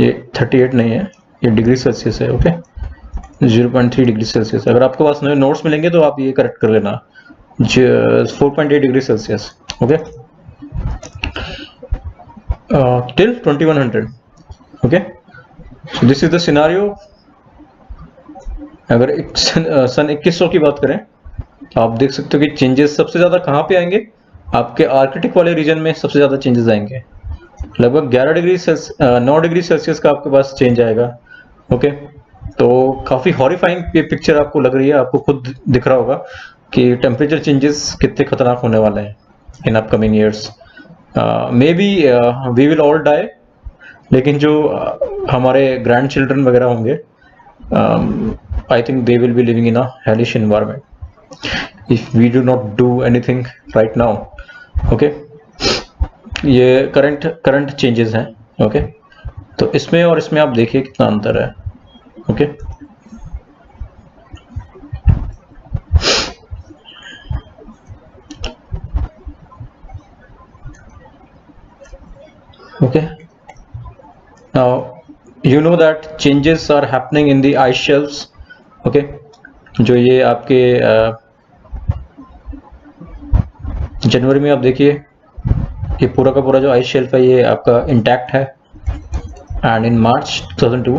[SPEAKER 1] ये 38 नहीं है, ये डिग्री सेल्सियस है। Okay, 0.3 degree Celsius. अगर आपके पास नए नोट्स मिलेंगे तो आप ये करेक्ट कर लेना, 4.8 degree Celsius. Okay, till 2100। Okay, so this is the scenario. अगर सन 2100 की बात करें, आप देख सकते हो कि चेंजेस सबसे ज्यादा कहां पे आएंगे, आपके आर्कटिक वाले रीजन में सबसे ज्यादा चेंजेस आएंगे। लगभग 9 डिग्री सेल्सियस का आपके पास चेंज आएगा। ओके, तो काफ़ी हॉरिफाइंग पिक्चर आपको लग रही है, आपको खुद दिख रहा होगा कि टेम्परेचर चेंजेस कितने खतरनाक होने वाले हैं in upcoming years. Maybe we will all die, लेकिन जो हमारे ग्रैंड चिल्ड्रन वगैरह होंगे, I think they will be living in a hellish environment if we do not do anything right now. Okay, ये करंट चेंजेस हैं। Okay, तो इसमें और इसमें आप देखिए कितना अंतर है। Okay, okay, now you know that changes are happening in the ice shelves। okay, जो ये आपके जनवरी में आप देखिए ये पूरा का पूरा जो आइस शेल्फ है ये आपका इंटैक्ट है, and in March 2002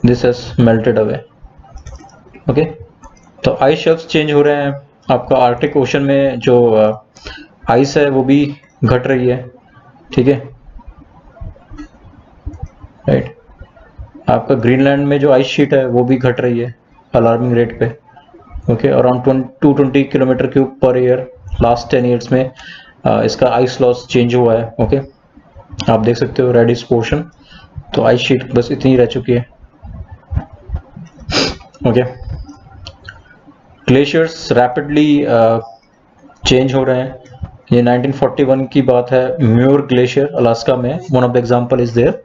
[SPEAKER 1] this has melted away. Okay, तो आइस शेल्फ्स चेंज हो रहे हैं। आपका आर्कटिक ओशन में जो आइस है वो भी घट रही है। ठीक है, राइट। आपका ग्रीनलैंड में जो आइस शीट है वो भी घट रही है अलार्मिंग रेट पे। Okay, around 220 kilometre cube per year last 10 years में इसका आइस लॉस चेंज हुआ है। ओके, आप देख सकते हो रेडिश पोर्शन, तो आइस शीट बस इतनी रह चुकी है। ओके, ग्लेशियर्स रैपिडली चेंज हो रहे हैं। ये 1941 की बात है, म्योर ग्लेशियर अलास्का में, one of the example is there.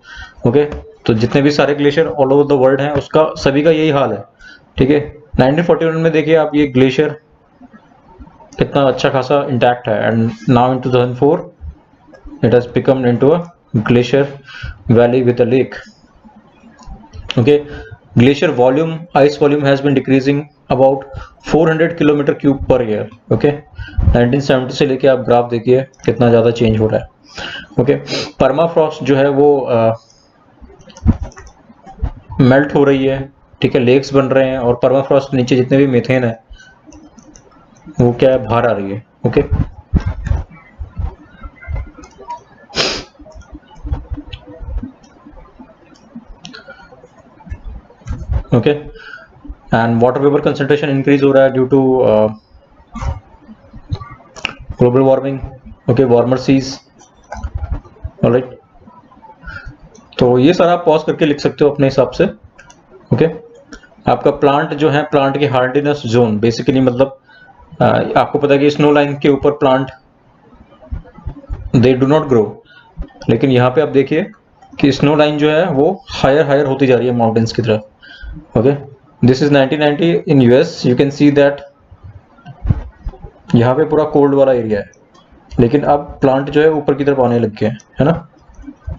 [SPEAKER 1] Okay, तो जितने भी सारे glacier all over the world हैं उसका सभी का यही हाल है। ठीक है, 1941 में देखिए आप ये ग्लेशियर कितना अच्छा खासा इंटैक्ट है, and now in 2004 it has become into a glacier valley with a lake. Okay, glacier volume, ice volume has been decreasing about 400 kilometre cube per year. Okay, 1970 से लेके आप ग्राफ देखिए कितना ज्यादा चेंज हो रहा है। ओके, परमाफ्रॉस्ट जो है वो मेल्ट हो रही है। ठीक है, लेक्स बन रहे हैं, और परमाफ्रॉस्ट के नीचे जितने भी मीथेन है वो क्या है, बाहर आ रही है। Okay, okay, and water vapour concentration increase हो रहा है due to global warming. Okay, warmer seas. Alright, तो ये सारा आप पॉज करके लिख सकते हो अपने हिसाब से। ओके, आपका प्लांट जो है, प्लांट की हार्डीनेस जोन बेसिकली मतलब आपको पता है कि स्नो लाइन के ऊपर plant they do not grow, लेकिन यहाँ पे आप देखिए कि स्नो लाइन जो है वो हायर होती जा रही है माउंटेन्स की तरफ। Okay, this is 1990 in US. You can see that यहाँ पे पूरा कोल्ड वाला एरिया है, लेकिन अब प्लांट जो है ऊपर की तरफ आने लग गए हैं, है ना,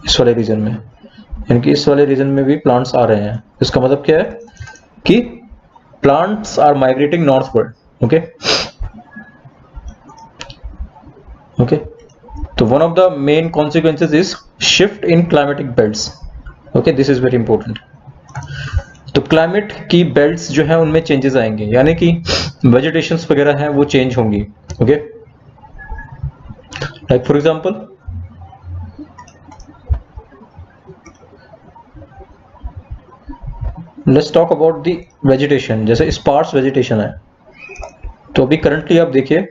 [SPEAKER 1] इस वाले रीजन में। यानी कि इस वाले रीजन में भी प्लांट्स आ रहे हैं। इसका मतलब क्या है कि plants are migrating northward. Okay, okay, तो one of the main consequences is shift in climatic belts. Okay, this is very important. तो क्लाइमेट की बेल्ट्स जो है उनमें चेंजेस आएंगे, यानी कि वेजिटेशंस वगैरह हैं वो चेंज होंगी। Okay, like for example let's talk about the vegetation. जैसे स्पार्स वेजिटेशन है, तो अभी करंटली आप देखिए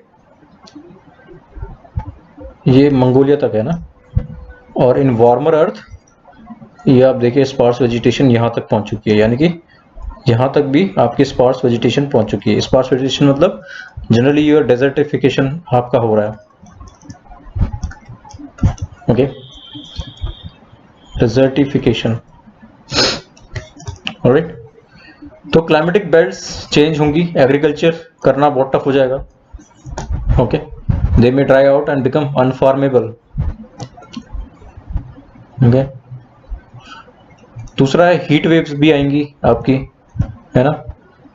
[SPEAKER 1] ये मंगोलिया तक है ना, और इन वार्मर अर्थ ये आप देखिए स्पार्स वेजिटेशन यहाँ तक पहुंच चुकी है, यानी कि यहाँ तक भी आपकी स्पार्स वेजिटेशन पहुंच चुकी है। स्पार्स वेजिटेशन मतलब जनरली योर डेजर्टिफिकेशन आपका हो रहा है। Okay, desertification. ऑलराइट, तो क्लाइमेटिक बेल्ट्स चेंज होंगी, एग्रीकल्चर करना बहुत टफ हो जाएगा। Okay, they may dry out and become unfarmable. Okay, दूसरा है हीट वेव्स भी आएंगी आपकी, है ना।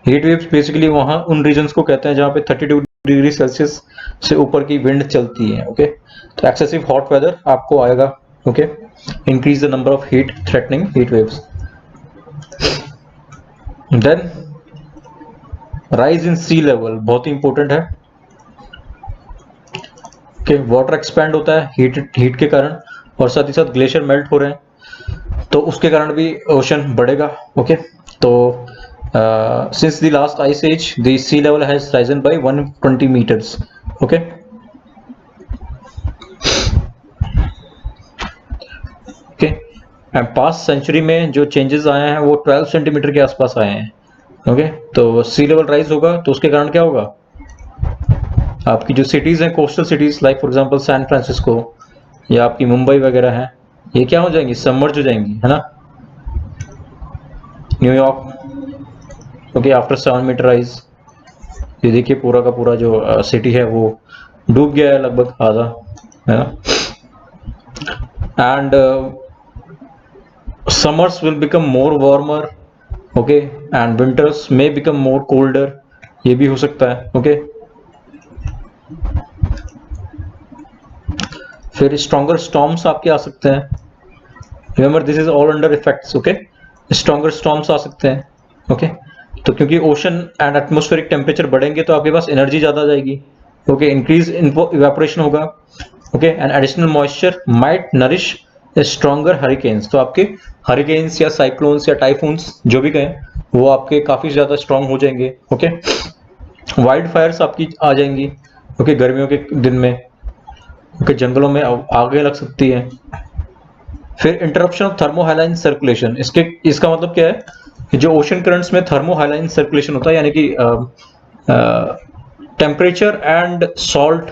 [SPEAKER 1] हीट वेव्स बेसिकली वहां उन रीजन्स को कहते हैं जहां पे 32 डिग्री सेल्सियस से ऊपर की विंड चलती है। ओके, तो एक्सेसिव हॉट वेदर आपको आएगा। Okay, increase the number of heat threatening heat waves. Then rise in sea level बहुत ही इंपॉर्टेंट है। ओके, वाटर एक्सपैंड होता है हीट के कारण, और साथ ही साथ ग्लेशियर मेल्ट हो रहे हैं, तो उसके कारण भी ओशन बढ़ेगा। ओके, तो since the last ice age the sea level has risen by 120 meters. Okay, okay, and past century में जो चेंजेस आए हैं वो 12 सेंटीमीटर के आसपास आए हैं। ओके, तो सी लेवल राइज होगा तो उसके कारण क्या होगा, आपकी जो सिटीज हैं, coastal cities like for example San Francisco या आपकी मुंबई वगैरह हैं, ये क्या हो जाएंगी, सबमर्ज हो जाएंगी, है ना। New York, okay, after 7 metre rise, ये देखिए पूरा का पूरा जो सिटी है वो डूब गया है लगभग आधा, है ना। And summers will become more warmer, okay, and winters may become more colder, ये भी हो सकता है। ओके, फिर stronger storms आपके आ सकते हैं, remember this is all under effects, okay, stronger storms आ सकते हैं। ओके, तो क्योंकि ओशन एंड एटमॉस्फेरिक टेम्परेचर बढ़ेंगे तो आपके पास एनर्जी ज़्यादा जाएगी। ओके, इंक्रीज इवेपोरेशन होगा। Okay, and additional moisture might nourish stronger hurricanes, तो आपके हरिकेन्स या साइक्लोन्स या टाइफून्स जो भी कहें वो आपके काफ़ी ज़्यादा स्ट्रॉन्ग हो जाएंगे। ओके, वाइल्ड फायर्स आपकी आ जाएंगी। ओके, गर्मियों के दिन में ओके जंगलों में आगे लग सकती है। फिर इंटरप्शन ऑफ थर्मोहाइलाइन सर्कुलेशन, इसका मतलब क्या है कि जो ओशन करंट्स में थर्मोहाइलाइन सर्कुलेशन होता है, यानी कि temperature and salt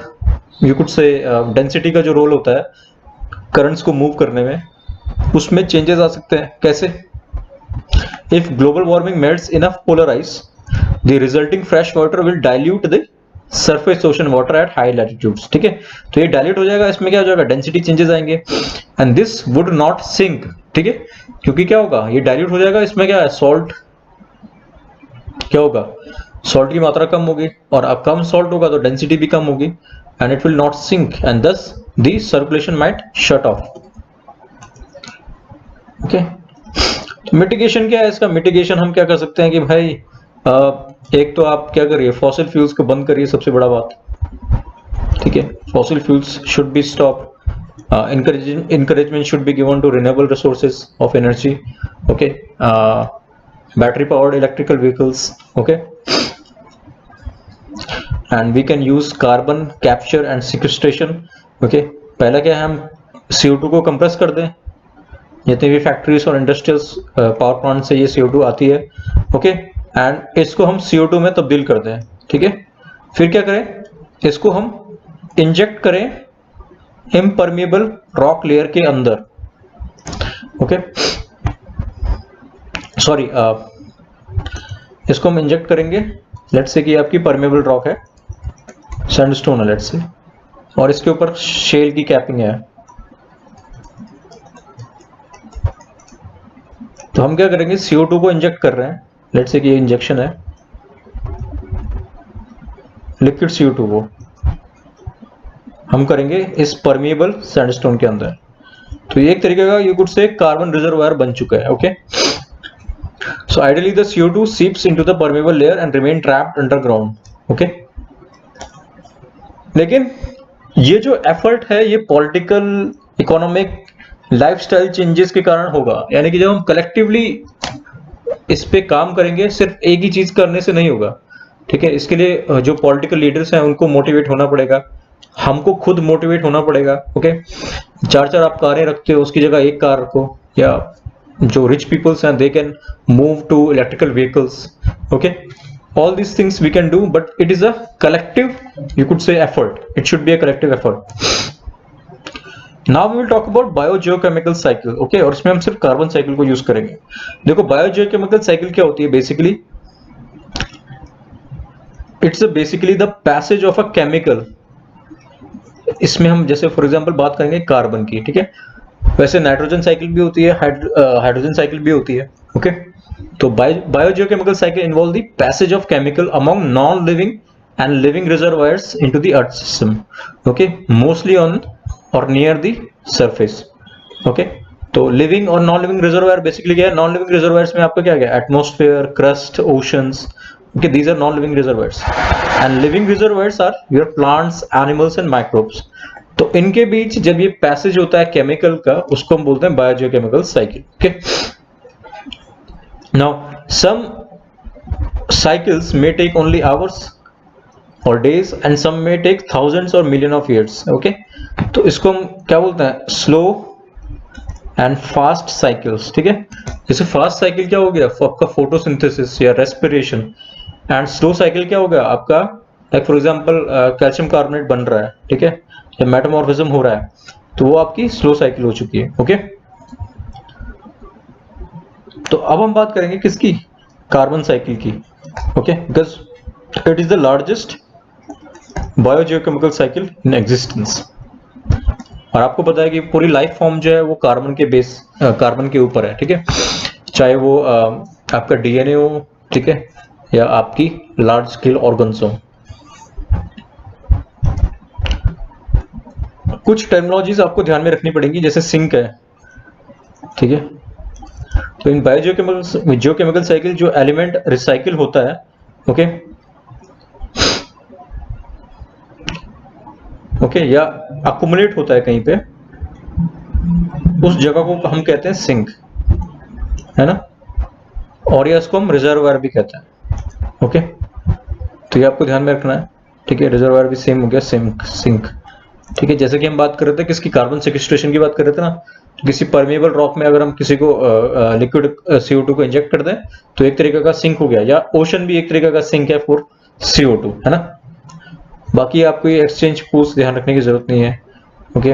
[SPEAKER 1] you could से डेंसिटी का जो रोल होता है करंट्स को मूव करने में, उसमें चेंजेस आ सकते हैं। कैसे, if global warming melts enough polar ice the resulting fresh water will dilute the surface ocean water at high latitudes. ठीक है, तो ये डाइल्यूट हो जाएगा, इसमें क्या हो जाएगा, डेंसिटी चेंजेस आएंगे, and this would not sink. ठीक है, क्योंकि क्या होगा, ये डाइल्यूट हो जाएगा, इसमें क्या है, सॉल्ट, क्या होगा, सॉल्ट की मात्रा कम होगी, और अब कम सॉल्ट होगा तो डेंसिटी भी कम होगी, and it will not sink, and thus the circulation might shut off. Okay, तो मिटिगेशन क्या है इसका, मिटिगेशन हम क्या कर सकते हैं कि भाई एक तो आप क्या करिए, फॉसिल फ्यूल्स को बंद करिए, सबसे बड़ा बात। ठीक है, fossil fuels should be stop, encouragement should be given to renewable resources of energy. Okay, battery powered electrical vehicles. Okay, and we can use carbon capture and sequestration. Okay, पहला क्या है, हम CO2 को कंप्रेस कर दें, जितने भी factories और इंडस्ट्रियल्स पावर प्लांट से ये CO2 आती है। ओके, एंड इसको हम CO2 में तब्दील कर दें। ठीक है, फिर क्या करें, इसको हम इंजेक्ट करें इम्परमिएबल रॉक लेयर के अंदर। ओके, सॉरी, इसको हम इंजेक्ट करेंगे, लेट्स से कि आपकी परमेबल रॉक है, सैंडस्टोन है लेट्स से, और इसके ऊपर शेल की कैपिंग है। तो हम क्या करेंगे, CO2 को इंजेक्ट कर रहे हैं, लेट्स से कि ये इंजेक्शन है, लिक्विड CO2 को हम करेंगे इस परमिएबल सैंडस्टोन के अंदर। तो ये एक तरीके का you could say carbon reservoir बन चुका है। Okay, so ideally the CO2 seeps into the permeable layer and remain trapped underground. Okay, लेकिन ये जो एफर्ट है ये पॉलिटिकल, इकोनॉमिक, लाइफस्टाइल चेंजेस के कारण होगा, यानी कि जब हम कलेक्टिवली इस पे काम करेंगे, सिर्फ एक ही चीज करने से नहीं होगा। ठीक है, इसके लिए जो पॉलिटिकल लीडर्स हैं उनको मोटिवेट होना पड़ेगा, हमको खुद मोटिवेट होना पड़ेगा। ओके, 4-4 आप कारें रखते हो, उसकी जगह एक कार रखो, या जो रिच पीपल्स हैं they can move to electrical vehicles. Okay, all these things we can do, but it is a collective, you could say, effort. It should be a collective effort. Now we will talk about biogeochemical cycle. Okay, और इसमें हम सिर्फ carbon cycle को use करेंगे। देखो, biogeochemical cycle क्या होती है, basically it's basically the passage of a chemical. इसमें हम जैसे फॉर एग्जांपल बात करेंगे कार्बन की, ठीक है, वैसे नाइट्रोजन साइकिल भी होती है, हाइड्रोजन साइकिल भी होती है। ओके, तो biogeochemical cycle involve the passage of chemical among non-living and living reservoirs into the earth system. Okay, mostly on or near the surface. Okay, तो लिविंग और नॉन लिविंग रिजर्वायर बेसिकली क्या है, non living reservoirs में आपका क्या गया, atmosphere, crust, oceans, Okay, these are non-living reservoirs and living reservoirs are your plants, animals and microbes. तो इनके बीच जब ये पैसेज होता है केमिकल का, उसको हम बोलते हैं biogeochemical cycle. Okay, now some cycles may take only hours or days and some may take thousands or million of years. Okay, तो इसको हम क्या बोलते हैं, स्लो एंड फास्ट साइकिल्स. ठीक है, जैसे फास्ट साइकिल क्या हो गया आपका फोटोसिंथेसिस या रेस्पिरेशन, एंड स्लो साइकिल क्या हो गया आपका, like for example calcium carbonate बन रहा है, ठीक है, या मेटामॉर्फिज्म हो रहा है, तो वो आपकी स्लो साइकिल हो चुकी है. ओके, तो अब हम बात करेंगे किसकी, कार्बन साइकिल की. Okay, because it is the largest biogeochemical cycle in existence. और आपको पता है कि पूरी लाइफ फॉर्म जो है वो कार्बन के बेस, कार्बन के ऊपर है. ठीक है, चाहे वो आपका डीएनए हो, ठीक है, या आपकी लार्ज स्केल ऑर्गन्स हो. कुछ टर्मिनोलॉजीज आपको ध्यान में रखनी पड़ेंगी, जैसे सिंक है. ठीक है, तो इन बायोजियोकेमिकल साइकिल जो एलिमेंट रिसाइकिल होता है, ओके ओके, या अकुमुलेट होता है कहीं पे, उस जगह को हम कहते हैं सिंक, है ना, और या इसको हम रिजर्वायर भी कहते हैं. ओके, तो ये आपको ध्यान में रखना है. ठीक है, रिजर्वायर भी सेम हो गया, सिंक. ठीक है, जैसे कि हम बात कर रहे थे किसकी, कार्बन सिक्वेस्ट्रेशन की बात कर रहे थे ना, तो किसी परमेबल रॉक में अगर हम किसी को लिक्विड CO2 को इंजेक्ट कर दें तो एक तरीके का सिंक हो गया, या ओशन भी एक तरीके का सिंक है फॉर CO2, है ना. बाकी आपको ये एक्सचेंज पूल्स ध्यान रखने की जरूरत नहीं है. ओके,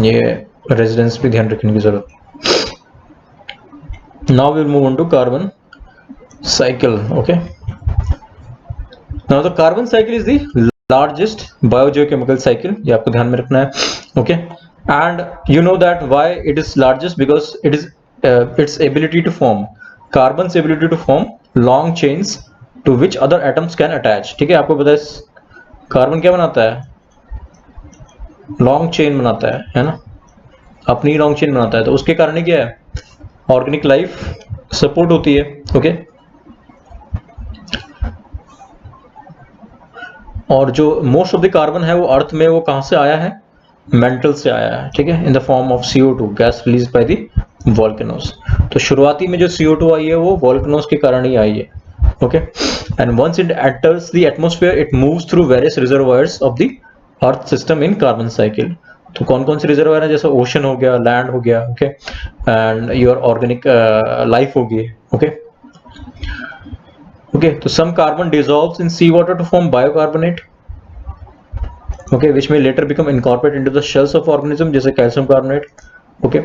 [SPEAKER 1] ये रेजिडेंस भी ध्यान रखने की जरूरत. Now will move on to carbon cycle. Okay, now the carbon cycle is the largest biogeochemical cycle, ये आपको ध्यान में रखना है. Okay, and you know that why it is largest, because it is its ability to form, carbon's ability to form long chains to which other atoms can attach. ठीक है, आपको पता है कार्बन क्या बनाता है, लॉन्ग चेन बनाता है ना, अपनी लॉन्ग चेन बनाता है. तो उसके कारण क्या है, ऑर्गेनिक लाइफ सपोर्ट होती है. ओके, और जो मोस्ट ऑफ द कार्बन है वो अर्थ में, वो कहां से आया है, मेंटल से आया है. ठीक है, in the form of CO2 gas release by the volcanoes. तो शुरुआती में जो CO2 आई है वो वोल्केनोस के कारण ही आई है. Okay, and once it enters the atmosphere, it moves through various reservoirs of the Earth system in carbon cycle. तो कौन कौन से रिजर्वायर है, जैसे ओशन हो गया, लैंड हो गया, okay, and your organic life होगी. ओके ओके, तो सम carbon dissolves in sea water to form bicarbonate, okay, which may later become incorporated into the shells of organism, जैसे calcium carbonate. Okay,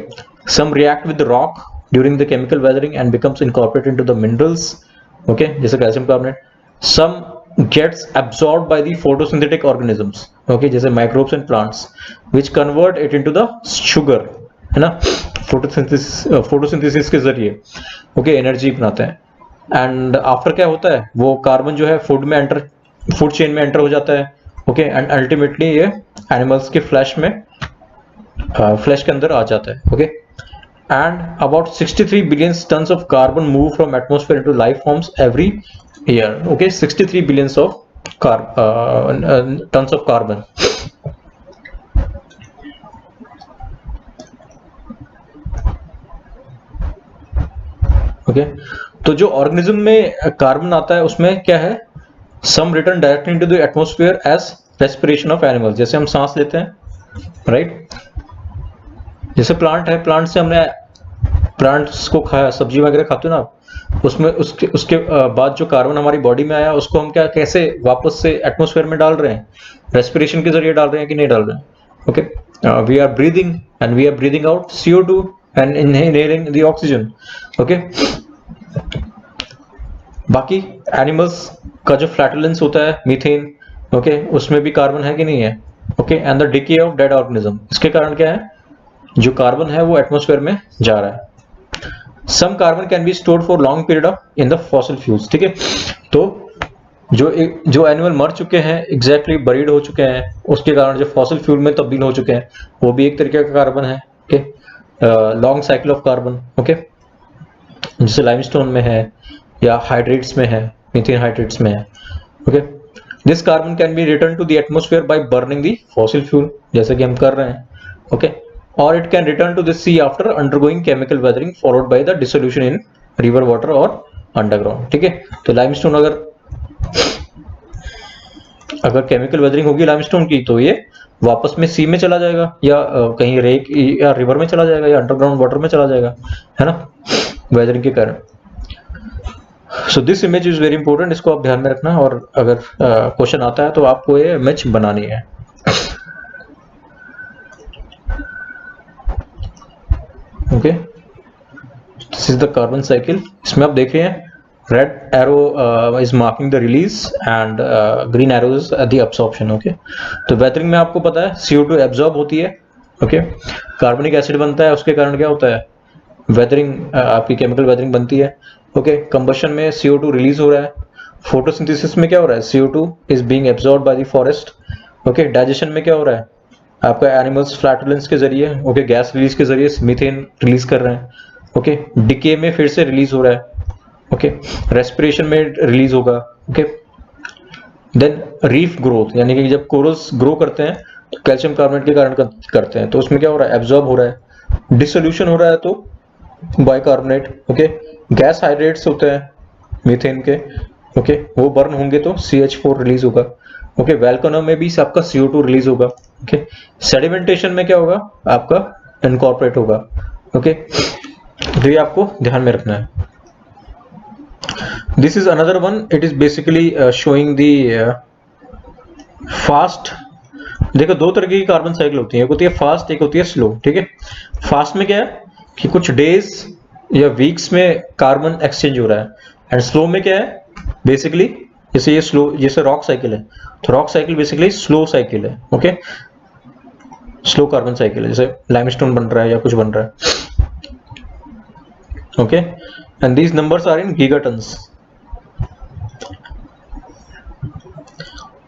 [SPEAKER 1] some react with the rock during the chemical weathering and becomes incorporated into the minerals. Okay, जैसे calcium carbonate. Some gets absorbed by the photosynthetic organisms, okay, जैसे microbes and plants, which convert it into the sugar, है ना, photosynthesis के जरिए, okay, energy बनाते हैं. And after क्या होता है, वो कार्बन जो है फूड चेन में एंटर हो जाता है. ओके, एंड अल्टीमेटली ये एनिमल्स के फ्लैश के अंदर आ जाता है. Okay, and about 63 billion tons of carbon move from atmosphere into life forms every year. Okay, 63 billions of tons of carbon. Okay, तो जो ऑर्गेनिज्म में कार्बन आता है उसमें क्या है, some return directly into the atmosphere as respiration of animals, जैसे हम सांस लेते हैं, राइट. जैसे प्लांट है, प्लांट से हमने प्लांट्स को खाया, सब्जी वगैरह खाते हो ना, उसमें उसके बाद जो कार्बन हमारी बॉडी में आया उसको हम कैसे वापस से एटमॉस्फेयर में डाल रहे हैं, रेस्पिरेशन के जरिए डाल रहे हैं कि नहीं डाल रहे हैं. Okay, we are breathing and we are breathing out CO2 and inhaling the oxygen. Okay, बाकी एनिमल्स का जो फ्लैटुलेंस होता है, मीथेन, ओके, उसमें भी कार्बन है कि नहीं है. Okay, and the decay of dead organism, इसके कारण क्या है, जो कार्बन है वो एटमॉस्फेयर में जा रहा है. Some carbon can be stored for long period of in the fossil fuels. ठीक है, तो जो एनिमल मर चुके हैं, एग्जैक्टली बरीड हो चुके हैं, उसके कारण जो फॉसिल फ्यूल में तब्दील हो चुके हैं, वो भी एक तरीके का कार्बन है. Okay, long cycle of carbon. Okay, जैसे लाइमस्टोन में है या हाइड्रेट्स में है. मीथेन हाइड्रेट्स में है। Okay, this carbon can be return to the atmosphere by burning the fossil fuel, जैसे कि हम कर रहे हैं। ओके, और it can return to the sea after undergoing chemical weathering followed by the dissolution in river water और underground. ठीक है, तो लाइमस्टोन अगर केमिकल वेदरिंग होगी लाइमस्टोन की तो ये वापस में सी में चला जाएगा, या कहीं रेक या रिवर में चला जाएगा, या अंडरग्राउंड वाटर में चला जाएगा, है ना, वेदरिंग के कारण। So this image is very important, इसको आप ध्यान में रखना, और अगर क्वेश्चन आता है तो आपको ये इमेज बनानी है। Okay, this is the carbon cycle. इसमें आप देख रहे हैं red arrow is marking the release and green arrow is the absorption. Okay, तो वेदरिंग में आपको पता है CO2 एब्जॉर्ब होती है। ओके, कार्बनिक एसिड बनता है, उसके कारण क्या होता है, वेदरिंग, आपकी केमिकल वेदरिंग बनती है। ओके, कंबशन में CO2 रिलीज हो रहा है। फोटोसिंथेसिस में क्या हो रहा है, CO2 is being absorbed by the forest. Okay, digestion में क्या हो रहा है, आपका एनिमल्स फ्लैटुलेंस के जरिए, ओके, गैस रिलीज के जरिए मीथेन रिलीज कर रहे हैं। ओके, डिके में फिर से रिलीज हो रहा है। ओके, रेस्पिरेशन में रिलीज होगा। ओके, देन रीफ ग्रोथ, यानी कि जब कोरल्स ग्रो करते हैं तो कैल्शियम कार्बोनेट के कारण करते हैं, तो उसमें क्या हो रहा है, एब्जॉर्ब हो रहा है। डिसोल्यूशन हो रहा है तो बाइकार्बोनेट। ओके, गैस हाइड्रेट्स होते हैं मीथेन के। ओके, वो बर्न होंगे तो CH4 रिलीज होगा। ओके, वैल्कोनम में भी आपका CO2 रिलीज होगा। ओके, सेडिमेंटेशन में क्या होगा, आपका इनकॉर्पोरेट होगा। ओके, तो ये आपको ध्यान में रखना है। This is another one. It is basically showing the fast. देखो, दो तरह की कार्बन साइकिल होती है, एक होती है फास्ट, एक होती है स्लो। ठीक है, फास्ट में क्या है कि कुछ डेज या वीक्स में कार्बन एक्सचेंज हो रहा है, एंड स्लो में क्या है, बेसिकली जैसे ये स्लो, जैसे रॉक साइकिल है, तो rock cycle basically slow cycle है। ओके, स्लो कार्बन साइकिल है, जैसे लाइमस्टोन बन रहा है या कुछ बन रहा है। Okay, and these numbers are in gigatons.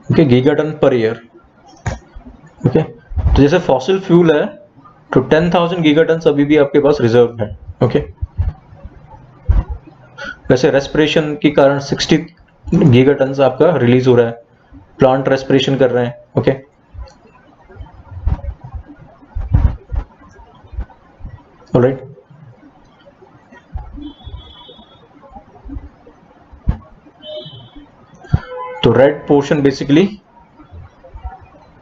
[SPEAKER 1] Okay, gigaton per year. Okay, तो जैसे फॉसिल फ्यूल है तो 10,000 गीगाटन अभी भी आपके पास रिजर्व है। ओके, वैसे रेस्पिरेशन के कारण 60 गीगाटन आपका रिलीज हो रहा है, प्लांट रेस्पिरेशन कर रहे हैं। ओके, ऑलराइट, तो red portion basically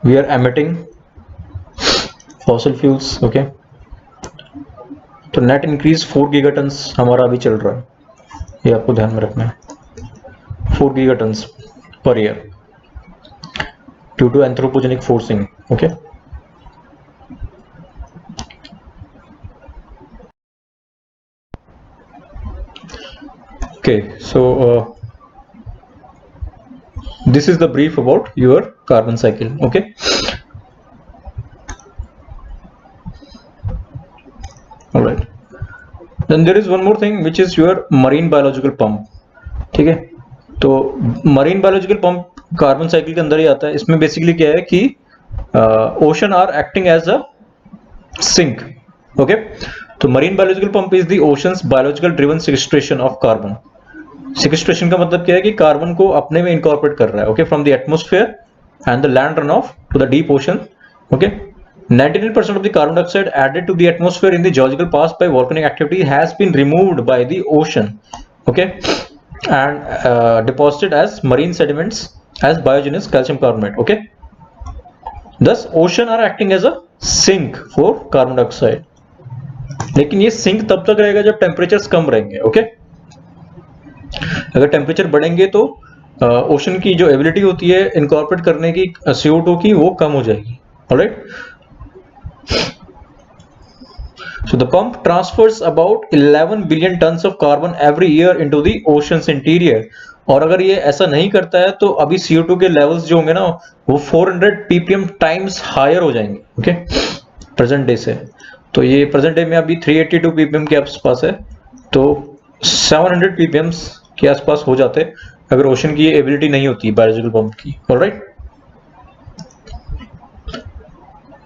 [SPEAKER 1] we are emitting fossil fuels. Okay, तो नेट इंक्रीज 4 गीगाटन हमारा अभी चल रहा है, ये आपको ध्यान में रखना है, 4 gigaton per year due to anthropogenic forcing. Okay, okay, so this is the brief about your carbon cycle. Okay, all right, then there is one more thing which is your marine biological pump। ठीक है, तो marine biological pump carbon cycle के अंदर ही आता है। इसमें basically क्या है कि ocean are acting as a sink. Okay, तो marine biological pump is the ocean's biological driven sequestration of carbon. Sequestration का मतलब क्या है कि कार्बन को अपने में इनकॉर्पोरेट कर रहा है। Okay, from the atmosphere and the land run off to the deep ocean. Okay, 99% of the carbon dioxide added to the atmosphere in the geological past by volcanic activity has been removed by the ocean. Okay, and deposited as marine sediments as biogenous calcium carbonate. Okay, thus ocean are acting as a sink for carbon dioxide. लेकिन ये sink तब तक रहेगा जब temperatures कम रहेंगे। Okay, अगर temperature बढ़ेंगे तो ओशन की जो एबिलिटी होती है इनकॉर्पोरेट करने की CO2 की, वो कम हो जाएगी। Alright, so the pump transfers about 11 billion tons of carbon every year into the ocean's interior। और अगर ये ऐसा नहीं करता है तो अभी CO2 के लेवल्स जो होंगे ना, वो 400 ppm टाइम्स हायर हो जाएंगे। ओके, प्रेजेंट डे से। तो ये प्रेजेंट डे में अभी 382 ppm के आसपास है, तो 700 ppm के आसपास हो जाते अगर ओशन की एबिलिटी नहीं होती बायोलॉजिकल पंप की। Alright,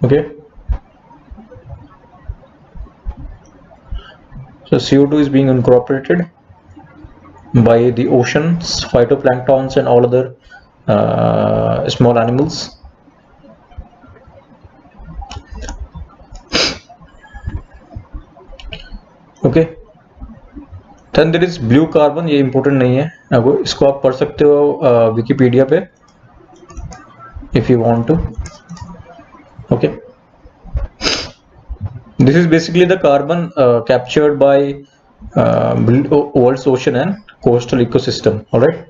[SPEAKER 1] okay, so CO2 is being incorporated by the oceans, phytoplanktons and all other small animals. Okay, then there is blue carbon. ये important नहीं है, अब इसको आप पढ़ सकते हो विकिपीडिया पे if you want to. Okay, this is basically the carbon captured by world's ocean and coastal ecosystem. All right,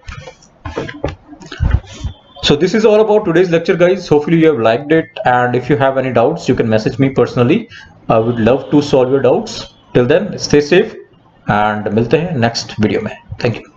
[SPEAKER 1] so this is all about today's lecture, guys. Hopefully you have liked it, and if you have any doubts you can message me personally. I would love to solve your doubts. Till then, stay safe and मिलते हैं next video में. Thank you.